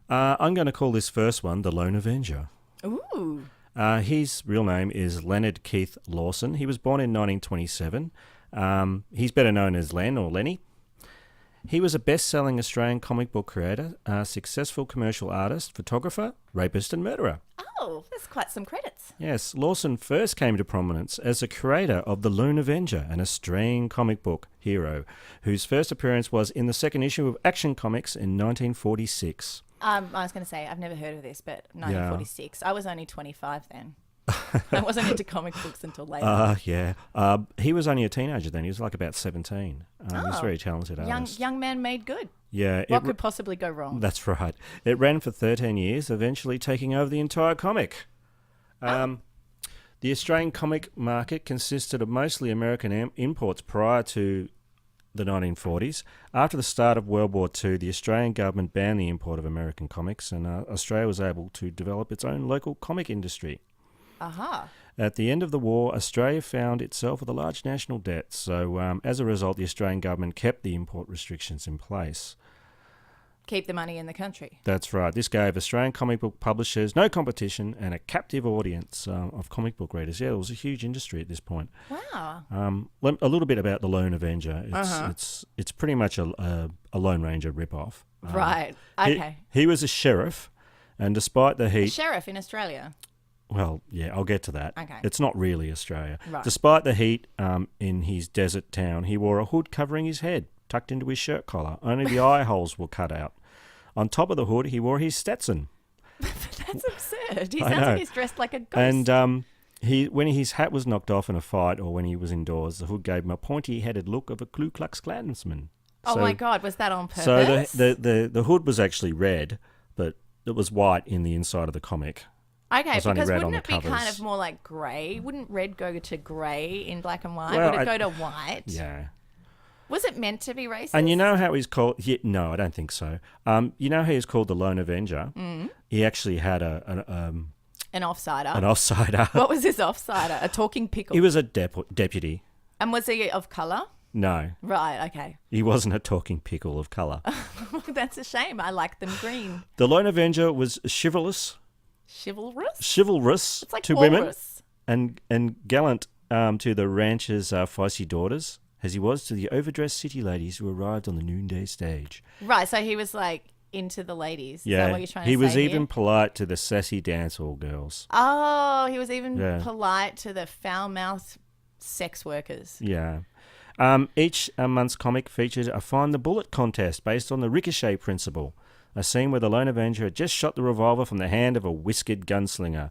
S10: I'm going to call this first one the Lone Avenger.
S11: Ooh.
S10: His real name is Leonard Keith Lawson. He was born in 1927. He's better known as Len or Lenny. He was a best-selling Australian comic book creator, a successful commercial artist, photographer, rapist and murderer.
S11: Oh, that's quite some credits.
S10: Yes, Lawson first came to prominence as the creator of The Lone Avenger, an Australian comic book hero, whose first appearance was in the second issue of Action Comics in 1946.
S11: I was going to say, I've never heard of this, but 1946. I was only 25 then. I wasn't into comic books until later.
S10: He was only a teenager then. He was like about 17. He was a very talented artist.
S11: Young man made good.
S10: Yeah.
S11: What could possibly go wrong?
S10: That's right. It ran for 13 years, eventually taking over the entire comic. The Australian comic market consisted of mostly American imports prior to the 1940s. After the start of World War II, the Australian government banned the import of American comics, and Australia was able to develop its own local comic industry.
S11: Aha.
S10: At the end of the war, Australia found itself with a large national debt, so as a result, the Australian government kept the import restrictions in place.
S11: Keep the money in the country.
S10: That's right. This gave Australian comic book publishers no competition and a captive audience of comic book readers. Yeah, it was a huge industry at this point.
S11: Wow.
S10: A little bit about the Lone Avenger. It's pretty much a Lone Ranger ripoff.
S11: Right. Okay.
S10: He was a sheriff, and despite the heat...
S11: A sheriff in Australia?
S10: Well, yeah, I'll get to that.
S11: Okay.
S10: It's not really Australia.
S11: Right.
S10: Despite the heat in his desert town, he wore a hood covering his head, tucked into his shirt collar. Only the eye holes were cut out. On top of the hood, he wore his Stetson.
S11: That's absurd. He sounds like he's dressed like a ghost.
S10: And when his hat was knocked off in a fight or when he was indoors, the hood gave him a pointy-headed look of a Ku Klux Klansman.
S11: Oh, my God. Was that on purpose?
S10: So the hood was actually red, but it was white in the inside of the comic.
S11: Okay,
S10: because
S11: wouldn't it be kind of more like grey? Wouldn't red go to grey in black and white?
S10: Well,
S11: Would it go to white?
S10: Yeah.
S11: Was it meant to be racist?
S10: And you know how he's called... Yeah, no, I don't think so. You know how he's called the Lone Avenger?
S11: Mm.
S10: He actually had an
S11: offsider.
S10: An offsider.
S11: What was his offsider? A talking pickle?
S10: He was a deputy.
S11: And was he of colour?
S10: No.
S11: Right, okay.
S10: He wasn't a talking pickle of colour.
S11: That's a shame. I like them green.
S10: The Lone Avenger was chivalrous.
S11: Chivalrous?
S10: Chivalrous
S11: it's like
S10: to
S11: walrus.
S10: women and gallant to the rancher's feisty daughters, as he was to the overdressed city ladies who arrived on the noonday stage.
S11: Right, so he was like into the ladies.
S10: Yeah,
S11: Is that what you're trying to say?
S10: He was
S11: here?
S10: even polite to the sassy dance hall girls.
S11: Oh, he was even polite to the foul-mouthed sex workers.
S10: Yeah. Each month's comic featured a Find the Bullet contest based on the ricochet principle. A scene where the Lone Avenger had just shot the revolver from the hand of a whiskered gunslinger.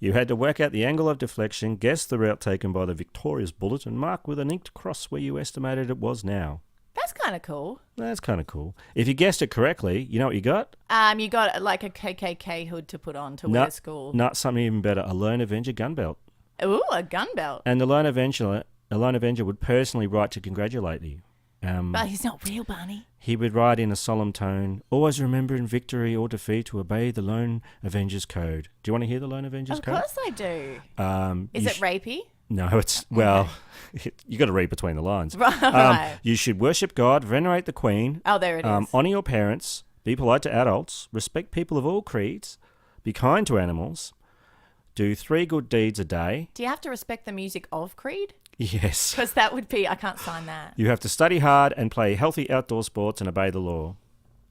S10: You had to work out the angle of deflection, guess the route taken by the victorious bullet, and mark with an inked cross where you estimated it was now.
S11: That's kind of cool.
S10: That's kind of cool. If you guessed it correctly, you know what you got?
S11: You got like a KKK hood to put on to wear to school.
S10: Not something even better. A Lone Avenger gun belt.
S11: Ooh, a gun belt.
S10: And the Lone Avenger would personally write to congratulate you.
S11: But he's not real, Barney.
S10: He would write in a solemn tone, always remember in victory or defeat to obey the Lone Avenger's code. Do you want to hear the Lone Avenger's code?
S11: Of course I do. Is it rapey?
S10: No, it's, well, you got to read between the lines.
S11: Right.
S10: You should worship God, venerate the Queen.
S11: Oh, there it is.
S10: Honour your parents, be polite to adults, respect people of all creeds, be kind to animals, do 3 good deeds a day.
S11: Do you have to respect the music of Creed?
S10: Yes.
S11: Because that would be, I can't sign that.
S10: You have to study hard and play healthy outdoor sports and obey the law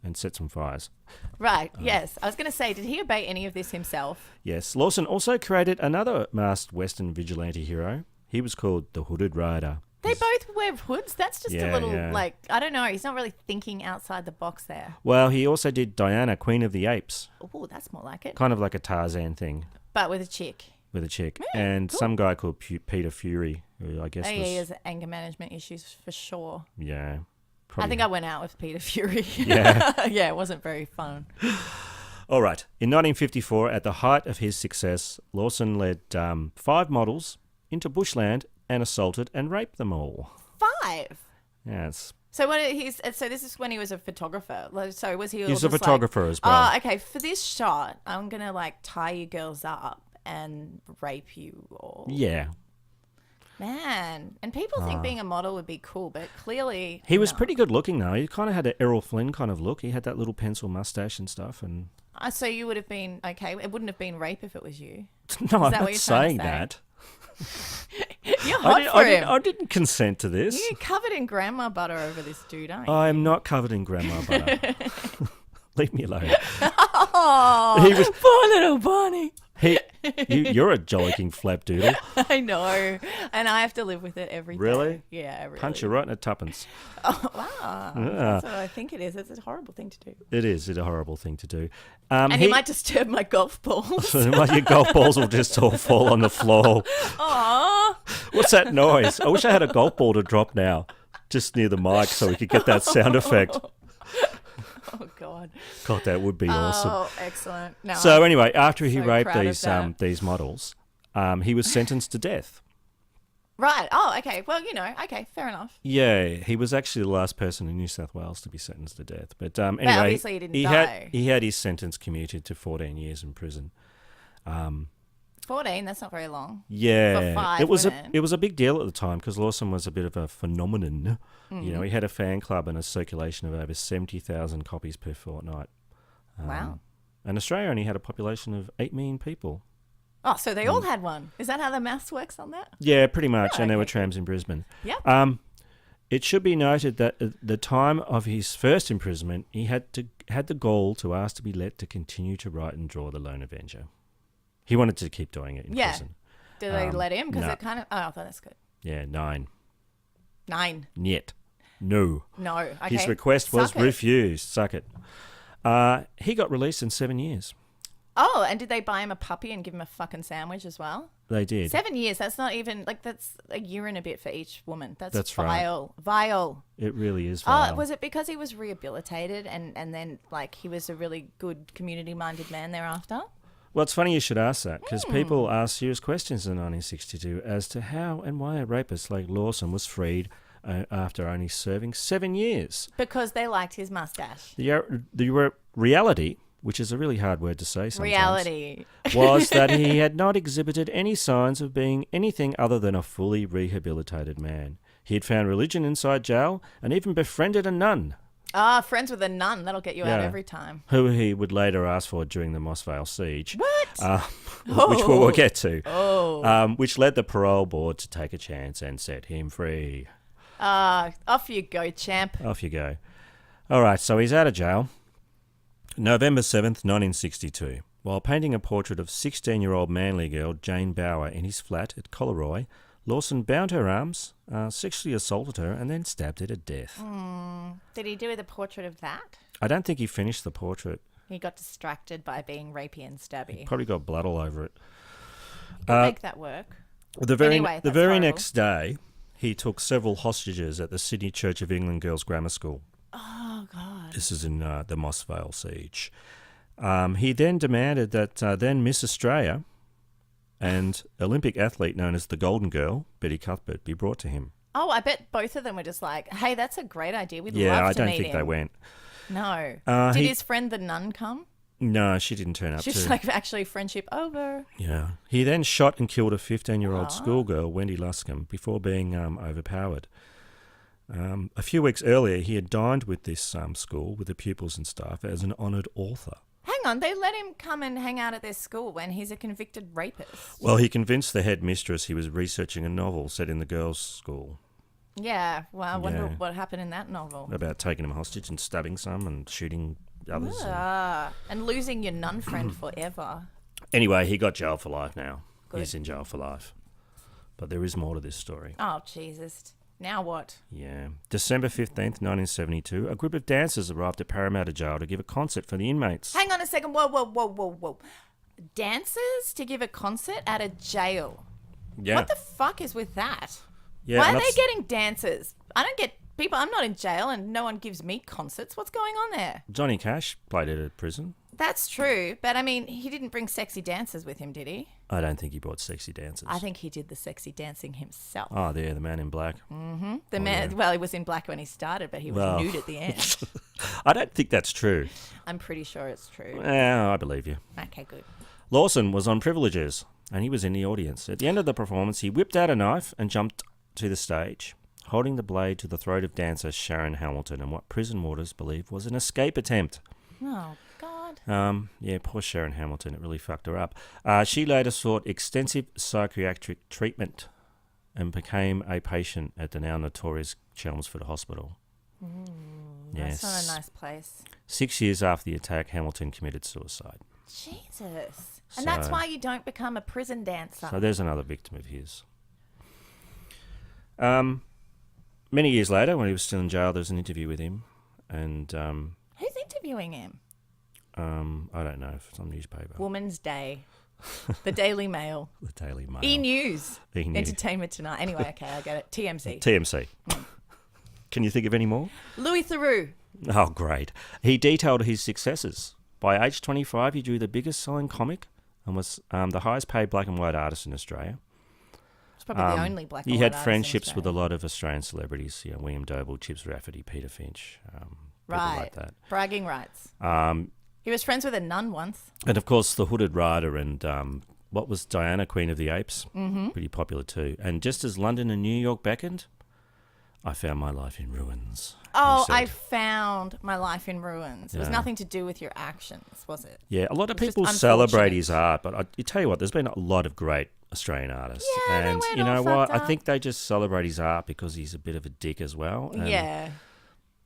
S10: and set some fires.
S11: Right, yes. I was going to say, did he obey any of this himself?
S10: Yes. Lawson also created another masked Western vigilante hero. He was called the Hooded Rider.
S11: They both wear hoods? That's just a little, like, I don't know. He's not really thinking outside the box there.
S10: Well, he also did Diana, Queen of the Apes.
S11: Oh, that's more like it.
S10: Kind of like a Tarzan thing.
S11: But with a chick.
S10: With a chick.
S11: Yeah,
S10: and
S11: cool.
S10: Some guy called Peter Fury, who I guess was...
S11: he has anger management issues for sure.
S10: Yeah.
S11: I think I went out with Peter Fury.
S10: Yeah.
S11: Yeah, it wasn't very fun.
S10: All right. In 1954, at the height of his success, Lawson led 5 models into bushland and assaulted and raped them all.
S11: 5?
S10: Yes.
S11: So so this is when he was a photographer. So was he?
S10: He's a photographer as well.
S11: Oh, okay. For this shot, I'm gonna like tie you girls up and rape you all.
S10: Yeah.
S11: Man, and people think being a model would be cool, but clearly
S10: he was pretty good looking though. He kind of had an Errol Flynn kind of look. He had that little pencil mustache and stuff. And
S11: so you would have been okay. It wouldn't have been rape if it was you.
S10: No, I'm not saying that.
S11: You're hot for him.
S10: I didn't consent to this.
S11: You're covered in grandma butter over this dude, aren't you?
S10: I'm not covered in grandma butter. Leave me alone.
S11: Oh,
S10: he was,
S11: poor little Bonnie.
S10: You're a jollyking flapdoodle.
S11: I know, and I have to live with it every day.
S10: Really?
S11: Yeah, really.
S10: Punch you right in a tuppence.
S11: Oh, wow. That's what I think it is. It's a horrible thing to do.
S10: It is. It's a horrible thing to do.
S11: And he might disturb my golf balls.
S10: Your golf balls will just all fall on the floor.
S11: Aww.
S10: What's that noise? I wish I had a golf ball to drop now, just near the mic, so we could get that sound effect.
S11: Oh, God.
S10: God, that would be awesome.
S11: Oh, excellent. No,
S10: So anyway, after he
S11: so
S10: raped
S11: proud of
S10: these models, he was sentenced to death.
S11: Right. Oh, okay. Well, okay, fair enough.
S10: Yeah, he was actually the last person in New South Wales to be sentenced to death. But anyway,
S11: obviously he didn't die.
S10: He had his sentence commuted to 14 years in prison.
S11: 14, that's not very long.
S10: Yeah,
S11: For 5
S10: it was
S11: women.
S10: it was a big deal at the time because Lawson was a bit of a phenomenon. He had a fan club and a circulation of over 70,000 copies per fortnight.
S11: Wow.
S10: And Australia only had a population of 8 million people.
S11: Oh, so they all had one. Is that how the maths works on that?
S10: Yeah, pretty much.
S11: Oh,
S10: and there
S11: okay,
S10: were trams in Brisbane.
S11: Yep.
S10: It should be noted that at the time of his first imprisonment, he had the gall to ask to be let to continue to write and draw the Lone Avenger. He wanted to keep doing it in prison.
S11: Did they let him? Because
S10: no.
S11: it kind of... Oh, I thought that's good.
S10: Yeah, 9.
S11: 9.
S10: Niet. No.
S11: No. Okay.
S10: His request was
S11: Suck it.
S10: refused. Suck it. He got released in 7 years.
S11: Oh, and did they buy him a puppy and give him a fucking sandwich as well?
S10: They did.
S11: 7 years. That's not even... that's a year and a bit for each woman. That's
S10: vile.
S11: Right. Vile.
S10: It really is vile.
S11: Oh, was it because he was rehabilitated and then, he was a really good community-minded man thereafter?
S10: Well, it's funny you should ask that because people asked serious questions in 1962 as to how and why a rapist like Lawson was freed after only serving 7 years.
S11: Because they liked his mustache.
S10: The reality, which is a really hard word to say sometimes,
S11: Reality.
S10: was that he had not exhibited any signs of being anything other than a fully rehabilitated man. He had found religion inside jail and even befriended a nun.
S11: Ah, friends with a nun. That'll get you out every time.
S10: Who he would later ask for during the Mossvale siege.
S11: What?
S10: Which we'll get to.
S11: Oh.
S10: Which led the parole board to take a chance and set him free.
S11: Off you go, champ.
S10: Off you go. All right, so he's out of jail. November 7th, 1962. While painting a portrait of 16-year-old Manly girl Jane Bower in his flat at Collaroy, Lawson bound her arms, sexually assaulted her, and then stabbed her to death.
S11: Did he do the portrait of that?
S10: I don't think he finished the portrait.
S11: He got distracted by being rapey and stabby.
S10: Probably got blood all over it.
S11: Make that work.
S10: The very
S11: horrible.
S10: next day, he took several hostages at the Sydney Church of England Girls' Grammar School.
S11: Oh, God.
S10: This is in the Mossvale siege. He then demanded that then Miss Australia and Olympic athlete known as the Golden Girl, Betty Cuthbert, be brought to him.
S11: Oh, I bet both of them were just like, hey, that's a great idea. We'd
S10: Yeah,
S11: love
S10: I
S11: to
S10: don't
S11: meet
S10: think
S11: him.
S10: they went.
S11: No. Did
S10: he-
S11: his friend the nun come?
S10: No, she didn't turn up
S11: She's
S10: too.
S11: like, actually, friendship over.
S10: Yeah. He then shot and killed a 15-year-old schoolgirl, Wendy Luscombe, before being overpowered. A few weeks earlier, he had dined with this school, with the pupils and staff, as an honoured author.
S11: Hang on, they let him come and hang out at their school when he's a convicted rapist.
S10: Well, he convinced the headmistress he was researching a novel set in the girls' school
S11: Yeah, well, I wonder
S10: Yeah.
S11: what happened in that novel.
S10: about taking him hostage and stabbing some and shooting others.
S11: And losing your nun friend forever.
S10: Anyway, he got jail for life now.
S11: Good.
S10: He's in jail for life. But there is more to this story.
S11: Oh, Jesus. Now what?
S10: Yeah. December 15th, 1972, a group of dancers arrived at Parramatta Jail to give a concert for the inmates.
S11: Hang on a second. Whoa. Dancers to give a concert at a jail.
S10: Yeah.
S11: What the fuck is with that?
S10: Yeah,
S11: Why
S10: and
S11: are they
S10: that's-
S11: getting dancers? I don't get people. I'm not in jail and no one gives me concerts. What's going on there?
S10: Johnny Cash played it at prison.
S11: That's true. But I mean, he didn't bring sexy dancers with him, did he?
S10: I don't think he brought sexy dancers.
S11: I think he did the sexy dancing himself.
S10: Oh, there, the man in black.
S11: The man, well, he was in black when he started, but he was
S10: Well.
S11: nude at the end.
S10: I don't think that's true.
S11: I'm pretty sure it's true.
S10: Yeah, I believe you.
S11: Okay, good.
S10: Lawson was on privileges, and he was in the audience. At the end of the performance, he whipped out a knife and jumped to the stage, holding the blade to the throat of dancer Sharon Hamilton in what prison warders believe was an escape attempt.
S11: Oh, God.
S10: Yeah, poor Sharon Hamilton. It really fucked her up. She later sought extensive psychiatric treatment and became a patient at the now notorious Chelmsford Hospital.
S11: That's not a nice place.
S10: 6 years after the attack, Hamilton committed suicide.
S11: Jesus. And that's why you don't become a prison dancer.
S10: So there's another victim of his. Many years later, when he was still in jail, there was an interview with him, and
S11: Who's interviewing him?
S10: I don't know if it's on newspaper.
S11: Woman's Day. The Daily Mail.
S10: The Daily Mail.
S11: E-News.
S10: E-News.
S11: Entertainment Tonight. Anyway, okay, I get it. TMC.
S10: TMC. Can you think of any more?
S11: Louis Theroux.
S10: Oh, great. He detailed his successes. By age 25, he drew the biggest selling comic and was the highest paid black and white artist in Australia.
S11: It's probably the only black and
S10: He
S11: white
S10: had
S11: artist
S10: friendships
S11: in
S10: with a
S11: Australia.
S10: lot of Australian celebrities, William Doble, Chips Rafferty, Peter Finch, people
S11: Right.
S10: like that.
S11: Bragging rights.
S10: Um,
S11: He was friends with a nun once.
S10: and, of course, The Hooded Rider and what was Diana, Queen of the Apes?
S11: Mm-hmm.
S10: Pretty popular too. And just as London and New York beckoned, I found my life in ruins. he
S11: Oh,
S10: said.
S11: I found my life in ruins. It was
S10: Yeah.
S11: nothing to do with your actions, was it?
S10: Yeah, a lot of
S11: It was just
S10: people celebrate
S11: unfortunate.
S10: his art, but I tell you what, there's been a lot of great Australian artists.
S11: Yeah, they
S10: and
S11: went
S10: you know
S11: all
S10: what?
S11: fucked
S10: I
S11: up.
S10: think they just celebrate his art because he's a bit of a dick as well. And
S11: Yeah.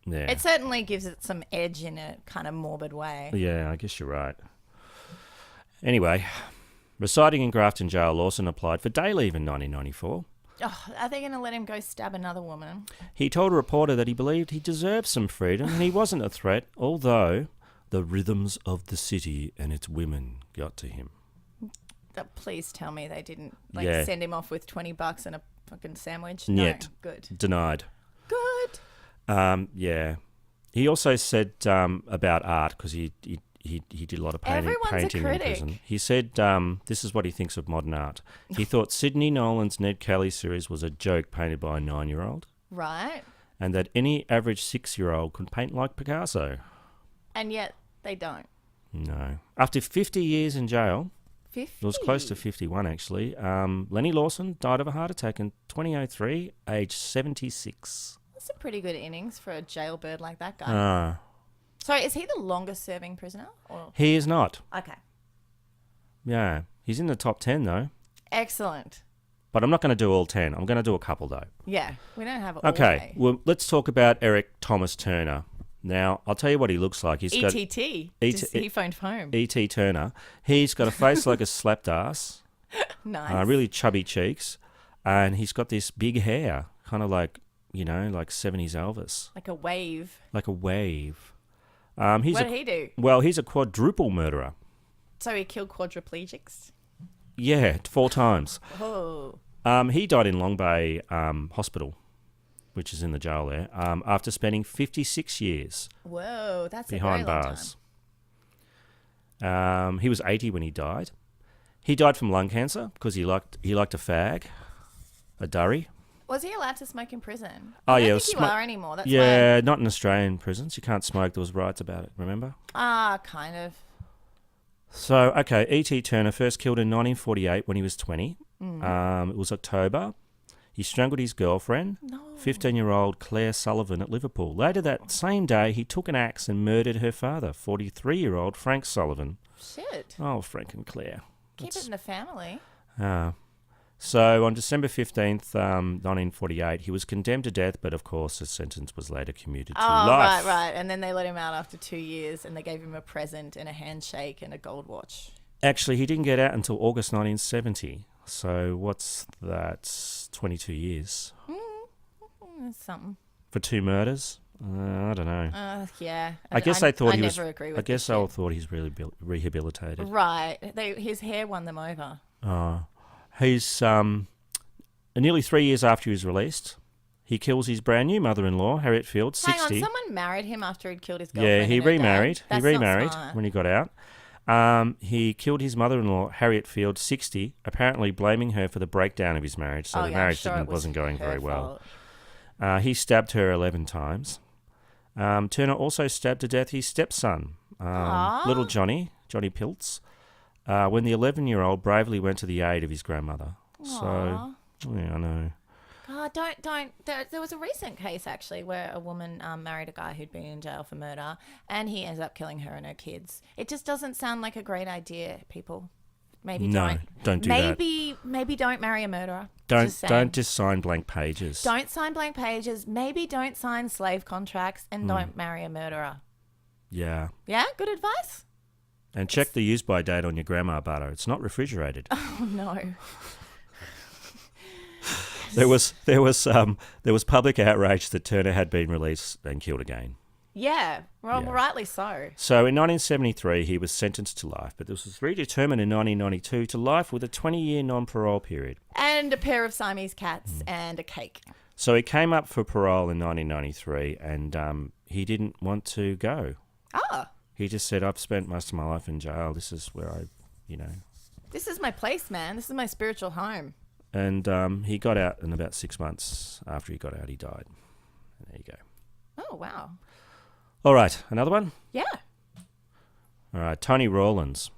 S10: Yeah.
S11: It certainly gives it some edge in a kind of morbid way.
S10: Yeah, I guess you're right. Anyway, residing in Grafton Jail, Lawson applied for day leave in 1994.
S11: Oh, are they going to let him go stab another woman?
S10: He told a reporter that he believed he deserved some freedom and he wasn't a threat, although the rhythms of the city and its women got to him.
S11: Please tell me they didn't
S10: Yeah.
S11: send him off with $20 and a fucking sandwich.
S10: Niet.
S11: No, good.
S10: Denied.
S11: Good.
S10: Yeah. He also said about art, because he did a lot of painting,
S11: Everyone's a
S10: painting in
S11: critic.
S10: prison. He said this is what he thinks of modern art. He thought Sidney Nolan's Ned Kelly series was a joke painted by a 9-year-old,
S11: Right.
S10: and that any average 6-year-old could paint like Picasso.
S11: And yet they don't.
S10: No. After 50 years in jail,
S11: 50?
S10: it was close to 51 actually, Lenny Lawson died of a heart attack in 2003, age 76.
S11: That's a pretty good innings for a jailbird like that guy. Sorry, is he the longest serving prisoner? Or...
S10: He is not.
S11: Okay.
S10: Yeah. He's in the top 10 though.
S11: Excellent.
S10: But I'm not going to do all 10. I'm going to do a couple though.
S11: Yeah, we don't have it
S10: Okay,
S11: all day.
S10: well, let's talk about Eric Thomas Turner. Now, I'll tell you what he looks like. He's got
S11: ETT. Just he phoned home.
S10: E.T. Turner. He's got a face like a slapped ass,
S11: Nice.
S10: really chubby cheeks, and he's got this big hair, kind of like, like 70s Elvis,
S11: Like a wave.
S10: like a wave.
S11: What did he do?
S10: Well, he's a quadruple murderer.
S11: So he killed quadriplegics?
S10: Yeah, 4 times.
S11: Oh.
S10: He died in Long Bay Hospital, which is in the jail there, after spending 56 years
S11: Whoa, that's
S10: behind
S11: a very long
S10: bars. He was 80 when he died. He died from lung cancer because he liked a fag, a durry.
S11: Was he allowed to smoke in prison?
S10: Oh,
S11: I
S10: yeah,
S11: don't
S10: it was
S11: think you
S10: smo-
S11: are anymore. That's
S10: Yeah, not in Australian prisons. You can't smoke. There was riots about it, remember?
S11: Kind of.
S10: So, okay, E.T. Turner first killed in 1948 when he was 20.
S11: Mm.
S10: It was October. He strangled his girlfriend, 15-year-old Claire Sullivan, at Liverpool. Later that same day, he took an axe and murdered her father, 43-year-old Frank Sullivan.
S11: Shit.
S10: Oh, Frank and Claire.
S11: Keep it in the family.
S10: So on December 15th, 1948, he was condemned to death, but of course his sentence was later commuted to life.
S11: Right. And then they let him out after 2 years and they gave him a present and a handshake and a gold watch.
S10: Actually, he didn't get out until August 1970. So what's that? 22 years.
S11: That's something.
S10: For 2 murders? I don't know.
S11: Yeah.
S10: I guess they thought
S11: I
S10: he was.
S11: never agree with
S10: I guess
S11: this
S10: they all
S11: shit.
S10: thought he's really rehabilitated.
S11: Right. His hair won them over.
S10: He's nearly 3 years after he was released, he kills his brand new mother-in-law, Harriet Field, 60.
S11: Hang on, someone married him after he'd killed his
S10: Yeah,
S11: girlfriend.
S10: he
S11: and her dad?
S10: remarried.
S11: That's
S10: He
S11: not
S10: remarried
S11: smart.
S10: when he got out. He killed his mother-in-law, Harriet Field, 60, apparently blaming her for the breakdown of his marriage. So
S11: Oh,
S10: the
S11: yeah, I'm
S10: marriage
S11: sure it was
S10: wasn't going
S11: her
S10: very well.
S11: fault.
S10: He stabbed her 11 times. Turner also stabbed to death his stepson, little Johnny Piltz, when the 11-year-old bravely went to the aid of his grandmother. So, yeah, I know.
S11: God, don't. There was a recent case, actually, where a woman married a guy who'd been in jail for murder, and he ended up killing her and her kids. It just doesn't sound like a great idea, people. Maybe
S10: don't do that.
S11: Maybe don't marry a murderer.
S10: Don't just sign blank pages.
S11: Don't sign blank pages. Maybe don't sign slave contracts, and
S10: Hmm.
S11: don't marry a murderer.
S10: Yeah.
S11: Yeah, good advice.
S10: And check the use-by date on your grandma butter. It's not refrigerated.
S11: Oh, no.
S10: There was public outrage that Turner had been released and killed again.
S11: Yeah, well,
S10: Yeah.
S11: rightly so.
S10: So in 1973, he was sentenced to life, but this was redetermined in 1992 to life with a 20-year non-parole period.
S11: And a pair of Siamese cats and a cake.
S10: So he came up for parole in 1993, and he didn't want to go.
S11: Oh,
S10: He just said, "I've spent most of my life in jail. This is where I,
S11: this is my place, man. This is my spiritual home.
S10: And he got out in about 6 months. After he got out, he died. And there you go.
S11: Oh, wow.
S10: All right, another one?
S11: Yeah.
S10: All right, Tony Rawlins.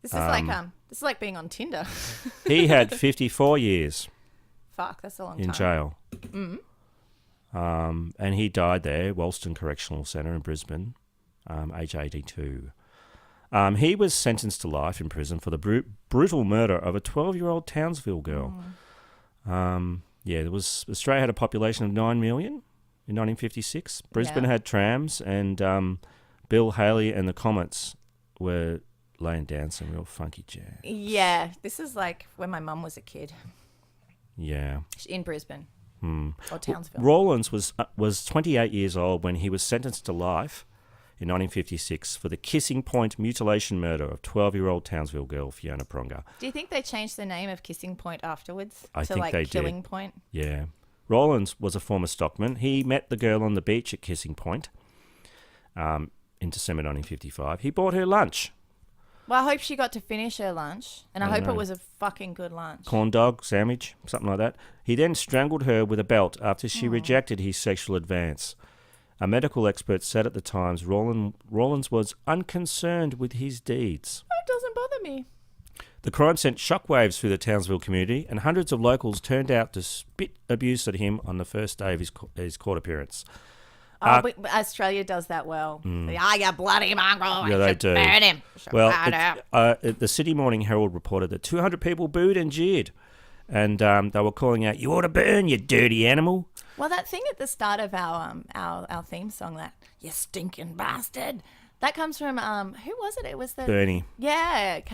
S11: This is like being on Tinder.
S10: He had 54 years
S11: Fuck, that's a long
S10: in
S11: time.
S10: jail. And he died there, Wolston Correctional Centre in Brisbane, age 82. He was sentenced to life in prison for the brutal murder of a 12-year-old Townsville girl. Australia had a population of 9 million in 1956. Brisbane had trams, and Bill Haley and the Comets were laying down some real funky jazz.
S11: Yeah, this is like when my mum was a kid
S10: Yeah.
S11: in Brisbane or Townsville.
S10: Rawlins was 28 years old when he was sentenced to life in 1956 for the Kissing Point mutilation murder of 12-year-old Townsville girl Fiona Pronga.
S11: Do you think they changed the name of Kissing Point afterwards
S10: I
S11: to
S10: think
S11: like
S10: they
S11: Killing
S10: did.
S11: Point?
S10: Yeah. Rawlins was a former stockman. He met the girl on the beach at Kissing Point in December 1955. He bought her lunch.
S11: Well, I hope she got to finish her lunch, and I hope
S10: know.
S11: it was a fucking good lunch.
S10: Corn dog, sandwich, something like that. He then strangled her with a belt after she rejected his sexual advance. A medical expert said at the Times Rawlins was unconcerned with his deeds.
S11: It doesn't bother me.
S10: The crime sent shockwaves through the Townsville community, and hundreds of locals turned out to spit abuse at him on the first day of his court appearance.
S11: But Australia does that well. Ah, you bloody mongrel.
S10: Yeah,
S11: I
S10: they
S11: should
S10: do.
S11: burn him.
S10: Well, the Sydney Morning Herald reported that 200 people booed and jeered, and they were calling out, "You ought to burn, you dirty animal."
S11: Well, that thing at the start of our theme song, that "you stinking bastard," that comes from who was it? It was the
S10: Bernie.
S11: Yeah,
S10: South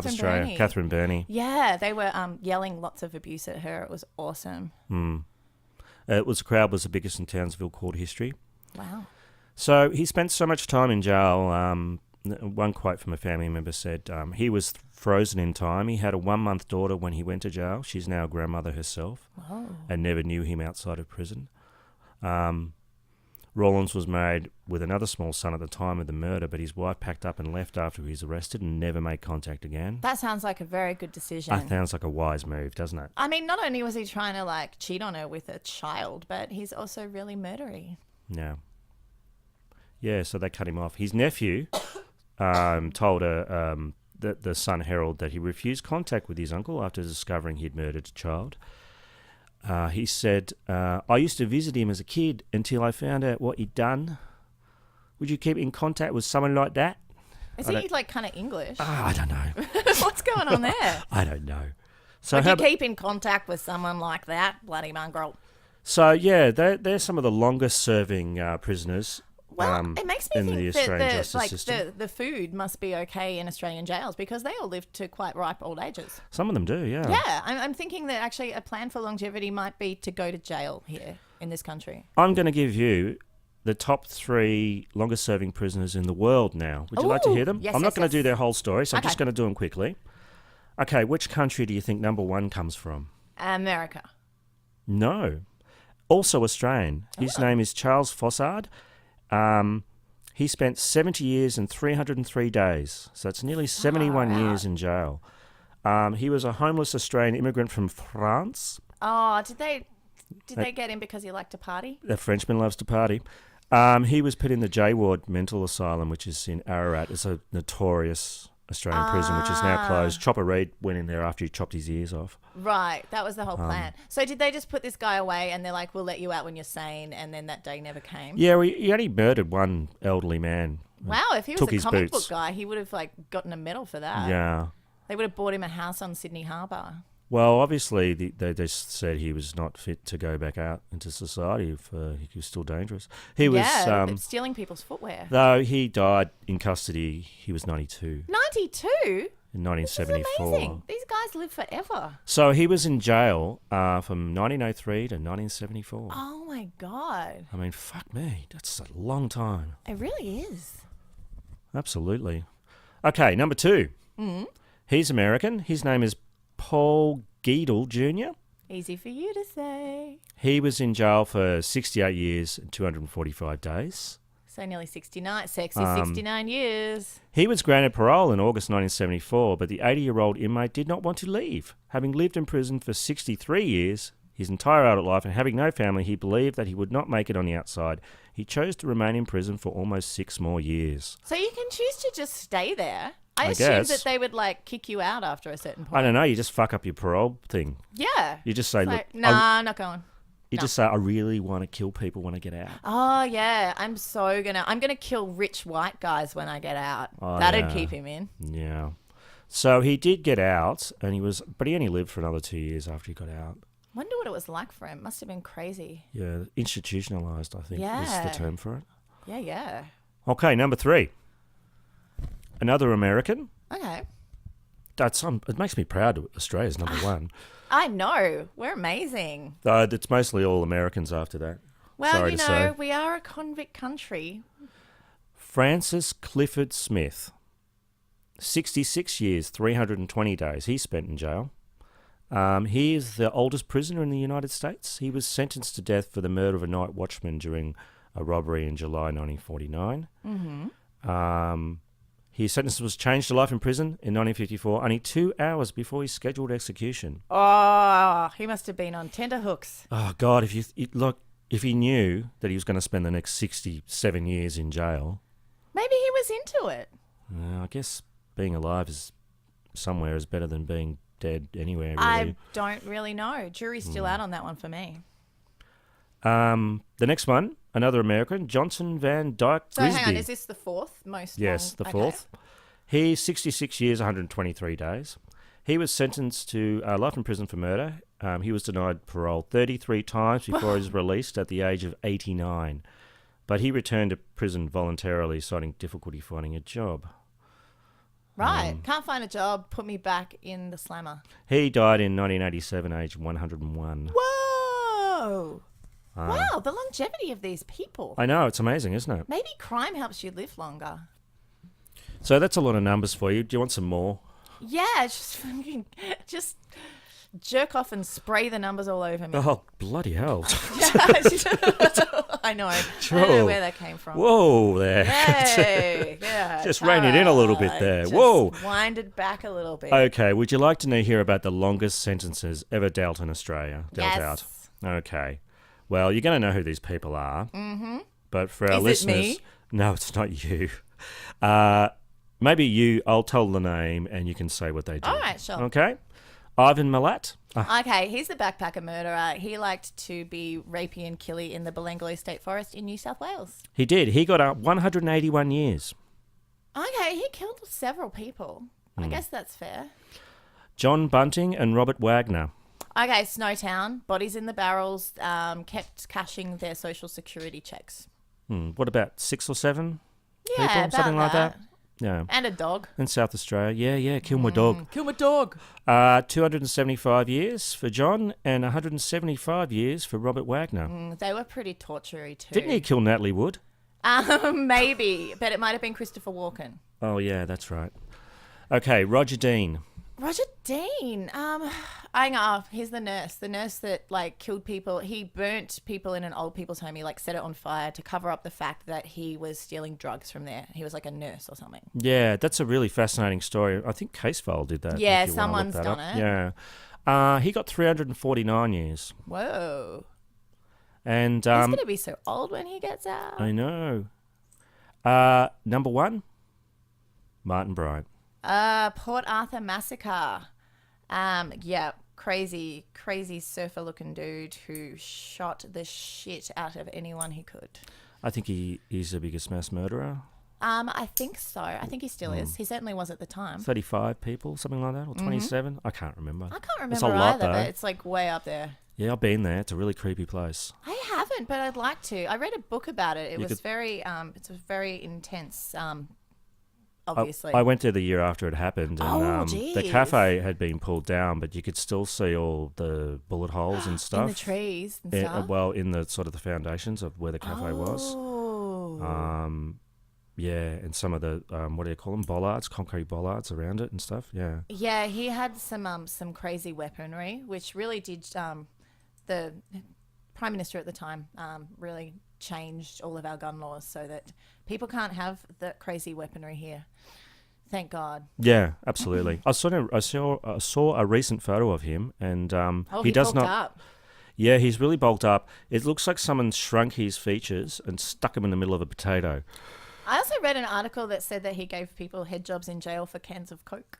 S11: Catherine
S10: Australia.
S11: Burney.
S10: Catherine Burney.
S11: Yeah, they were yelling lots of abuse at her. It was awesome.
S10: The crowd was the biggest in Townsville court history.
S11: Wow.
S10: So he spent so much time in jail. One quote from a family member said, he was frozen in time. He had a 1-month daughter when he went to jail. She's now a grandmother herself and never knew him outside of prison. Rawlins was married with another small son at the time of the murder, but his wife packed up and left after he was arrested and never made contact again.
S11: That sounds like a very good decision.
S10: That sounds like a wise move, doesn't it?
S11: I mean, not only was he trying to like cheat on her with a child, but he's also really murdery.
S10: Yeah, so they cut him off. His nephew told the Sun Herald that he refused contact with his uncle after discovering he'd murdered a child. He said, "I used to visit him as a kid until I found out what he'd done. Would you keep in contact with someone like that?"
S11: Is he like kind of English?
S10: I don't know.
S11: What's going on there?
S10: I don't know. So
S11: Would you keep in contact with someone like that, bloody mongrel?
S10: So yeah, they're some of the longest-serving prisoners.
S11: Well, it makes me
S10: in the
S11: think
S10: Australian
S11: that
S10: justice system.
S11: the food must be okay in Australian jails because they all live to quite ripe old ages.
S10: Some of them do, yeah.
S11: Yeah, I'm thinking that actually a plan for longevity might be to go to jail here in this country.
S10: I'm going to give you the top 3 longest-serving prisoners in the world now. Would you like to hear them?
S11: Yes,
S10: I'm not
S11: yes,
S10: going to
S11: yes.
S10: do their whole story, so I'm
S11: Okay.
S10: just going to do them quickly. Okay, which country do you think number 1 comes from?
S11: America.
S10: No. Also Australian. His name is Charles Fossard. He spent 70 years and 303 days. So it's nearly 71 years in jail. He was a homeless Australian immigrant from France.
S11: Oh, did they get him because he liked to party?
S10: The Frenchman loves to party. He was put in the J Ward Mental Asylum, which is in Ararat. It's a notorious Australian prison, which is now closed. Chopper Reed went in there after he chopped his ears off.
S11: Right, that was the whole plan. So did they just put this guy away and they're like, we'll let you out when you're sane, and then that day never came?
S10: Yeah, he only murdered one elderly man.
S11: Wow, if he was
S10: Took
S11: a
S10: his
S11: comic
S10: boots.
S11: book guy, he would have like gotten a medal for that.
S10: Yeah.
S11: They would have bought him a house on Sydney Harbour.
S10: Well, obviously, they just said he was not fit to go back out into society if he was still dangerous. He was,
S11: but stealing people's footwear.
S10: though he died in custody, he was 92
S11: 92?
S10: in
S11: This is
S10: 1974.
S11: amazing. These guys live forever.
S10: So he was in jail from 1903 to 1974.
S11: Oh my God.
S10: I mean, fuck me, that's a long time.
S11: It really is.
S10: Absolutely. Okay, number 2. He's American. His name is Paul Geadle Jr.
S11: Easy for you to say.
S10: He was in jail for 68 years and 245 days.
S11: So nearly 69. Sexy 69 years.
S10: He was granted parole in August 1974, but the 80-year-old inmate did not want to leave. Having lived in prison for 63 years, his entire adult life, and having no family, he believed that he would not make it on the outside. He chose to remain in prison for almost 6 more years.
S11: So you can choose to just stay there. I
S10: guess.
S11: assumed that they would like kick you out after a certain point.
S10: I don't know, you just fuck up your parole thing.
S11: Yeah.
S10: You just say,
S11: It's
S10: look,
S11: like, nah, not going.
S10: you just say, I really want to kill people when I get out.
S11: Oh yeah, I'm gonna kill rich white guys when I get out.
S10: Oh,
S11: That'd
S10: yeah.
S11: keep him in.
S10: Yeah. So he did get out, but he only lived for another 2 years after he got out.
S11: Wonder what it was like for him. Must have been crazy.
S10: Yeah, institutionalized, I think, is
S11: Yeah.
S10: the term for it.
S11: Yeah.
S10: Okay, number 3. Another American.
S11: Okay.
S10: It makes me proud that Australia's number 1.
S11: I know. We're amazing.
S10: Though it's mostly all Americans after that.
S11: Well,
S10: Sorry to say.
S11: we are a convict country.
S10: Francis Clifford Smith. 66 years, 320 days he spent in jail. He is the oldest prisoner in the United States. He was sentenced to death for the murder of a night watchman during a robbery in July 1949. His sentence was changed to life in prison in 1954, only 2 hours before his scheduled execution.
S11: Oh, he must have been on tenterhooks.
S10: Oh God! If he knew that he was going to spend the next 67 years in jail,
S11: Maybe he was into it.
S10: I guess being alive is better than being dead anywhere. Really.
S11: I don't really know. Jury's still out on that one for me.
S10: The next one, another American, Johnson Van Dyke
S11: So
S10: Grisby.
S11: hang on, is this the fourth most?
S10: Yes, the
S11: okay.
S10: fourth. He's 66 years, 123 days. He was sentenced to life in prison for murder. He was denied parole 33 times before he was released at the age of 89. But he returned to prison voluntarily, citing difficulty finding a job.
S11: Right. Can't find a job. Put me back in the slammer.
S10: He died in 1987, aged 101.
S11: Whoa. Wow, the longevity of these people.
S10: I know, it's amazing, isn't it?
S11: Maybe crime helps you live longer.
S10: So that's a lot of numbers for you. Do you want some more?
S11: Yeah, just jerk off and spray the numbers all over me.
S10: Oh, bloody hell.
S11: I know.
S10: Sure.
S11: I don't know where that came from.
S10: Whoa there.
S11: Hey, yeah.
S10: Just rein it in a little bit there.
S11: Just
S10: Whoa.
S11: Winded back a little bit.
S10: Okay, would you like to hear about the longest sentences ever dealt in Australia?
S11: Yes.
S10: Out. Okay. Well, you're going to know who these people are. Mm-hmm. But for our
S11: Is it
S10: listeners...
S11: me?
S10: No, it's not you. Maybe I'll tell the name and you can say what they do.
S11: All right, sure.
S10: Okay. Ivan Milat.
S11: Okay, he's the backpacker murderer. He liked to be rapey and killy in the Belanglo State Forest in New South Wales.
S10: He did. He got 181 years.
S11: Okay, he killed several people. I guess that's fair.
S10: John Bunting and Robert Wagner.
S11: Okay, Snowtown, bodies in the barrels, kept cashing their social security checks.
S10: What about 6 or 7
S11: Yeah,
S10: people?
S11: about
S10: Something like that? Yeah.
S11: And a dog.
S10: In South Australia. Yeah, kill my dog.
S11: Kill my dog.
S10: 275 years for John and 175 years for Robert Wagner.
S11: They were pretty tortury too.
S10: Didn't he kill Natalie Wood?
S11: Maybe, but it might have been Christopher Walken.
S10: Oh, yeah, that's right. Okay, Roger Dean.
S11: Roger Dean. He's the nurse that like killed people. He burnt people in an old people's home. He like set it on fire to cover up the fact that he was stealing drugs from there. He was like a nurse or something.
S10: Yeah, that's a really fascinating story. I think Casefile did that.
S11: Yeah,
S10: if you wanna look
S11: someone's
S10: that
S11: done
S10: up.
S11: it.
S10: Yeah. He got 349 years.
S11: Whoa.
S10: And
S11: He's going to be so old when he gets out.
S10: I know. Number 1, Martin Bryant.
S11: Port Arthur Massacre. Yeah, crazy surfer looking dude who shot the shit out of anyone he could.
S10: I think he's the biggest mass murderer.
S11: I think so. I think he still is. He certainly was at the time.
S10: 35 people, something like that, or 27? I can't remember.
S11: I can't
S10: It's a
S11: remember
S10: lot,
S11: either,
S10: though.
S11: but it's like way up there.
S10: Yeah, I've been there. It's a really creepy place.
S11: I haven't, but I'd like to. I read a book about it. It
S10: You
S11: was
S10: could-
S11: very, it's a very intense, obviously.
S10: I went there the year after it happened, and the
S11: geez.
S10: cafe had been pulled down, but you could still see all the bullet holes and stuff.
S11: In the trees and
S10: Yeah,
S11: stuff.
S10: well, in the sort of the foundations of where the cafe was. Yeah, and some of the what do you call them? Bollards, concrete bollards around it and stuff. Yeah.
S11: Yeah, he had some crazy weaponry, which really did. The Prime Minister at the time really changed all of our gun laws so that people can't have the crazy weaponry here. Thank God.
S10: Yeah, absolutely. I saw a recent photo of him, and
S11: He
S10: does
S11: bulked
S10: not.
S11: up.
S10: Yeah, he's really bulked up. It looks like someone shrunk his features and stuck him in the middle of a potato.
S11: I also read an article that said that he gave people head jobs in jail for cans of Coke.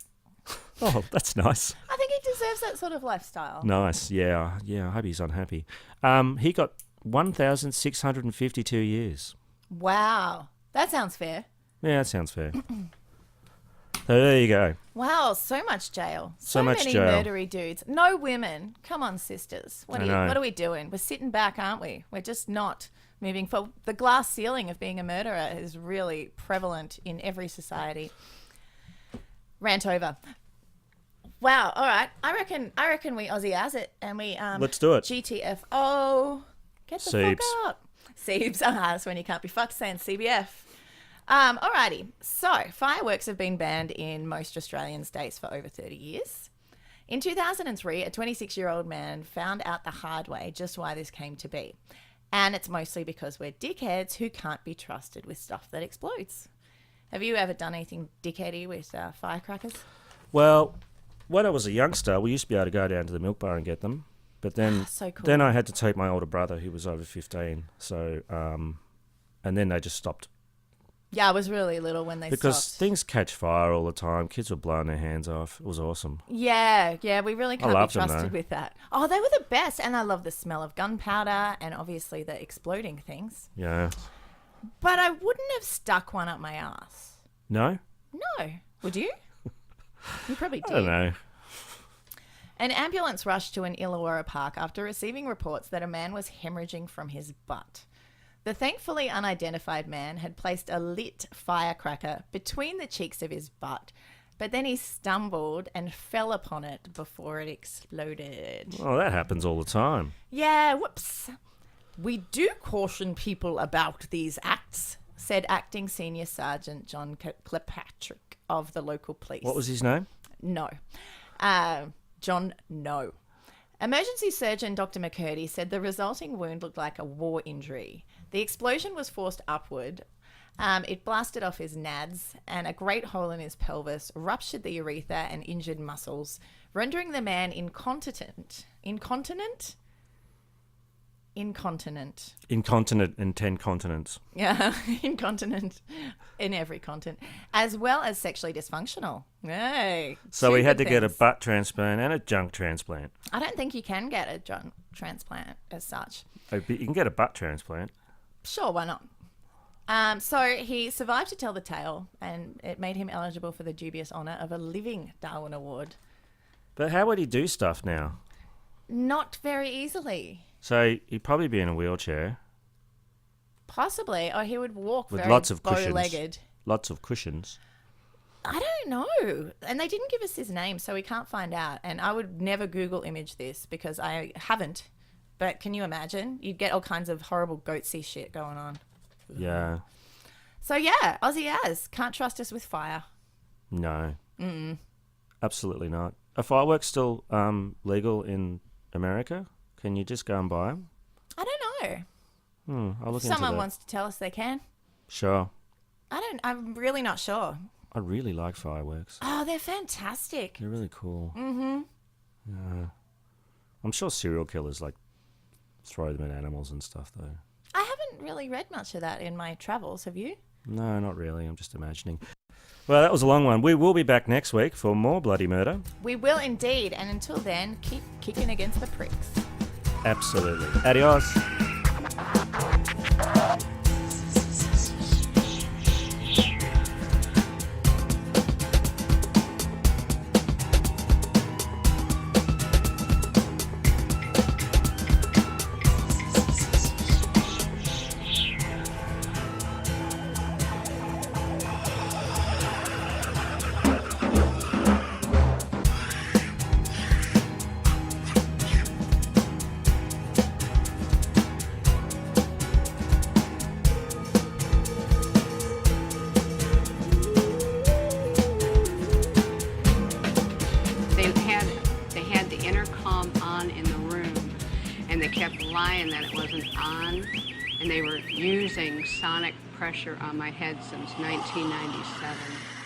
S10: Oh, that's nice.
S11: I think he deserves that sort of lifestyle.
S10: Nice. Yeah. I hope he's unhappy. He got 1,652 years.
S11: Wow. That sounds fair.
S10: Yeah, that sounds fair. So there you go.
S11: Wow, so much jail.
S10: So much
S11: many
S10: jail.
S11: murdery dudes. No women. Come on, sisters. What
S10: I know.
S11: are we doing? We're sitting back, aren't we? We're just not moving forward. The glass ceiling of being a murderer is really prevalent in every society. Rant over. Wow, all right. I reckon we Aussie as it and we
S10: Let's do it.
S11: GTFO. Get the
S10: Siebes.
S11: fuck out. Siebes. That's when you can't be fucked saying CBF. Alrighty. So, fireworks have been banned in most Australian states for over 30 years. In 2003, a 26-year-old man found out the hard way just why this came to be. And it's mostly because we're dickheads who can't be trusted with stuff that explodes. Have you ever done anything dickheady with firecrackers?
S10: Well, when I was a youngster, we used to be able to go down to the milk bar and get them. But then,
S11: So cool.
S10: then I had to take my older brother, who was over 15. So, and then they just stopped.
S11: Yeah, I was really little when they
S10: Because
S11: stopped.
S10: things catch fire all the time. Kids were blowing their hands off. It was awesome.
S11: Yeah, we really can't be
S10: loved them,
S11: trusted
S10: though.
S11: with that. Oh, they were the best. And I love the smell of gunpowder and obviously the exploding things.
S10: Yeah.
S11: But I wouldn't have stuck one up my ass.
S10: No?
S11: No. Would you? You probably did.
S10: I don't know.
S11: An ambulance rushed to an Illawarra park after receiving reports that a man was hemorrhaging from his butt. The thankfully unidentified man had placed a lit firecracker between the cheeks of his butt, but then he stumbled and fell upon it before it exploded.
S10: Oh, that happens all the time.
S11: Yeah, whoops. We do caution people about these acts, said Acting Senior Sergeant John Kilpatrick of the local police.
S10: What was his name?
S11: No. John No. Emergency surgeon Dr. McCurdy said the resulting wound looked like a war injury. The explosion was forced upward. It blasted off his nads, and a great hole in his pelvis ruptured the urethra and injured muscles, rendering the man incontinent. Incontinent in 10
S10: continents.
S11: Yeah, incontinent in every continent, as well as sexually dysfunctional. Hey.
S10: So
S11: two
S10: he had to
S11: good
S10: get a
S11: things.
S10: butt transplant and a junk transplant.
S11: I don't think you can get a junk transplant as such.
S10: Oh, but you can get a butt transplant.
S11: Sure, why not? So he survived to tell the tale, and it made him eligible for the dubious honour of a living Darwin Award.
S10: But how would he do stuff now?
S11: Not very easily.
S10: So he'd probably be in a wheelchair
S11: Possibly, or he would walk
S10: with
S11: very
S10: lots of cushions.
S11: bow-legged.
S10: Lots of cushions.
S11: I don't know. And they didn't give us his name, so we can't find out. And I would never Google image this because I haven't. But can you imagine? You'd get all kinds of horrible goatsy shit going on.
S10: Yeah.
S11: So yeah, Aussie as. Can't trust us with fire.
S10: No. Absolutely not. Are fireworks still legal in America? Can you just go and buy them?
S11: I don't know.
S10: I'll look
S11: If
S10: into
S11: someone
S10: that.
S11: wants to tell us they can.
S10: Sure.
S11: I'm really not sure.
S10: I really like fireworks.
S11: Oh, they're fantastic.
S10: They're really cool. Mm-hmm. Yeah. I'm sure serial killers like throw them at animals and stuff though.
S11: I haven't really read much of that in my travels, have you?
S10: No, not really. I'm just imagining. Well, that was a long one. We will be back next week for more bloody murder.
S11: We will indeed, and until then, keep kicking against the pricks.
S10: Absolutely. Adios.
S12: pump on in the room, and they kept lying that it wasn't on, and they were using sonic pressure on my head since 1997.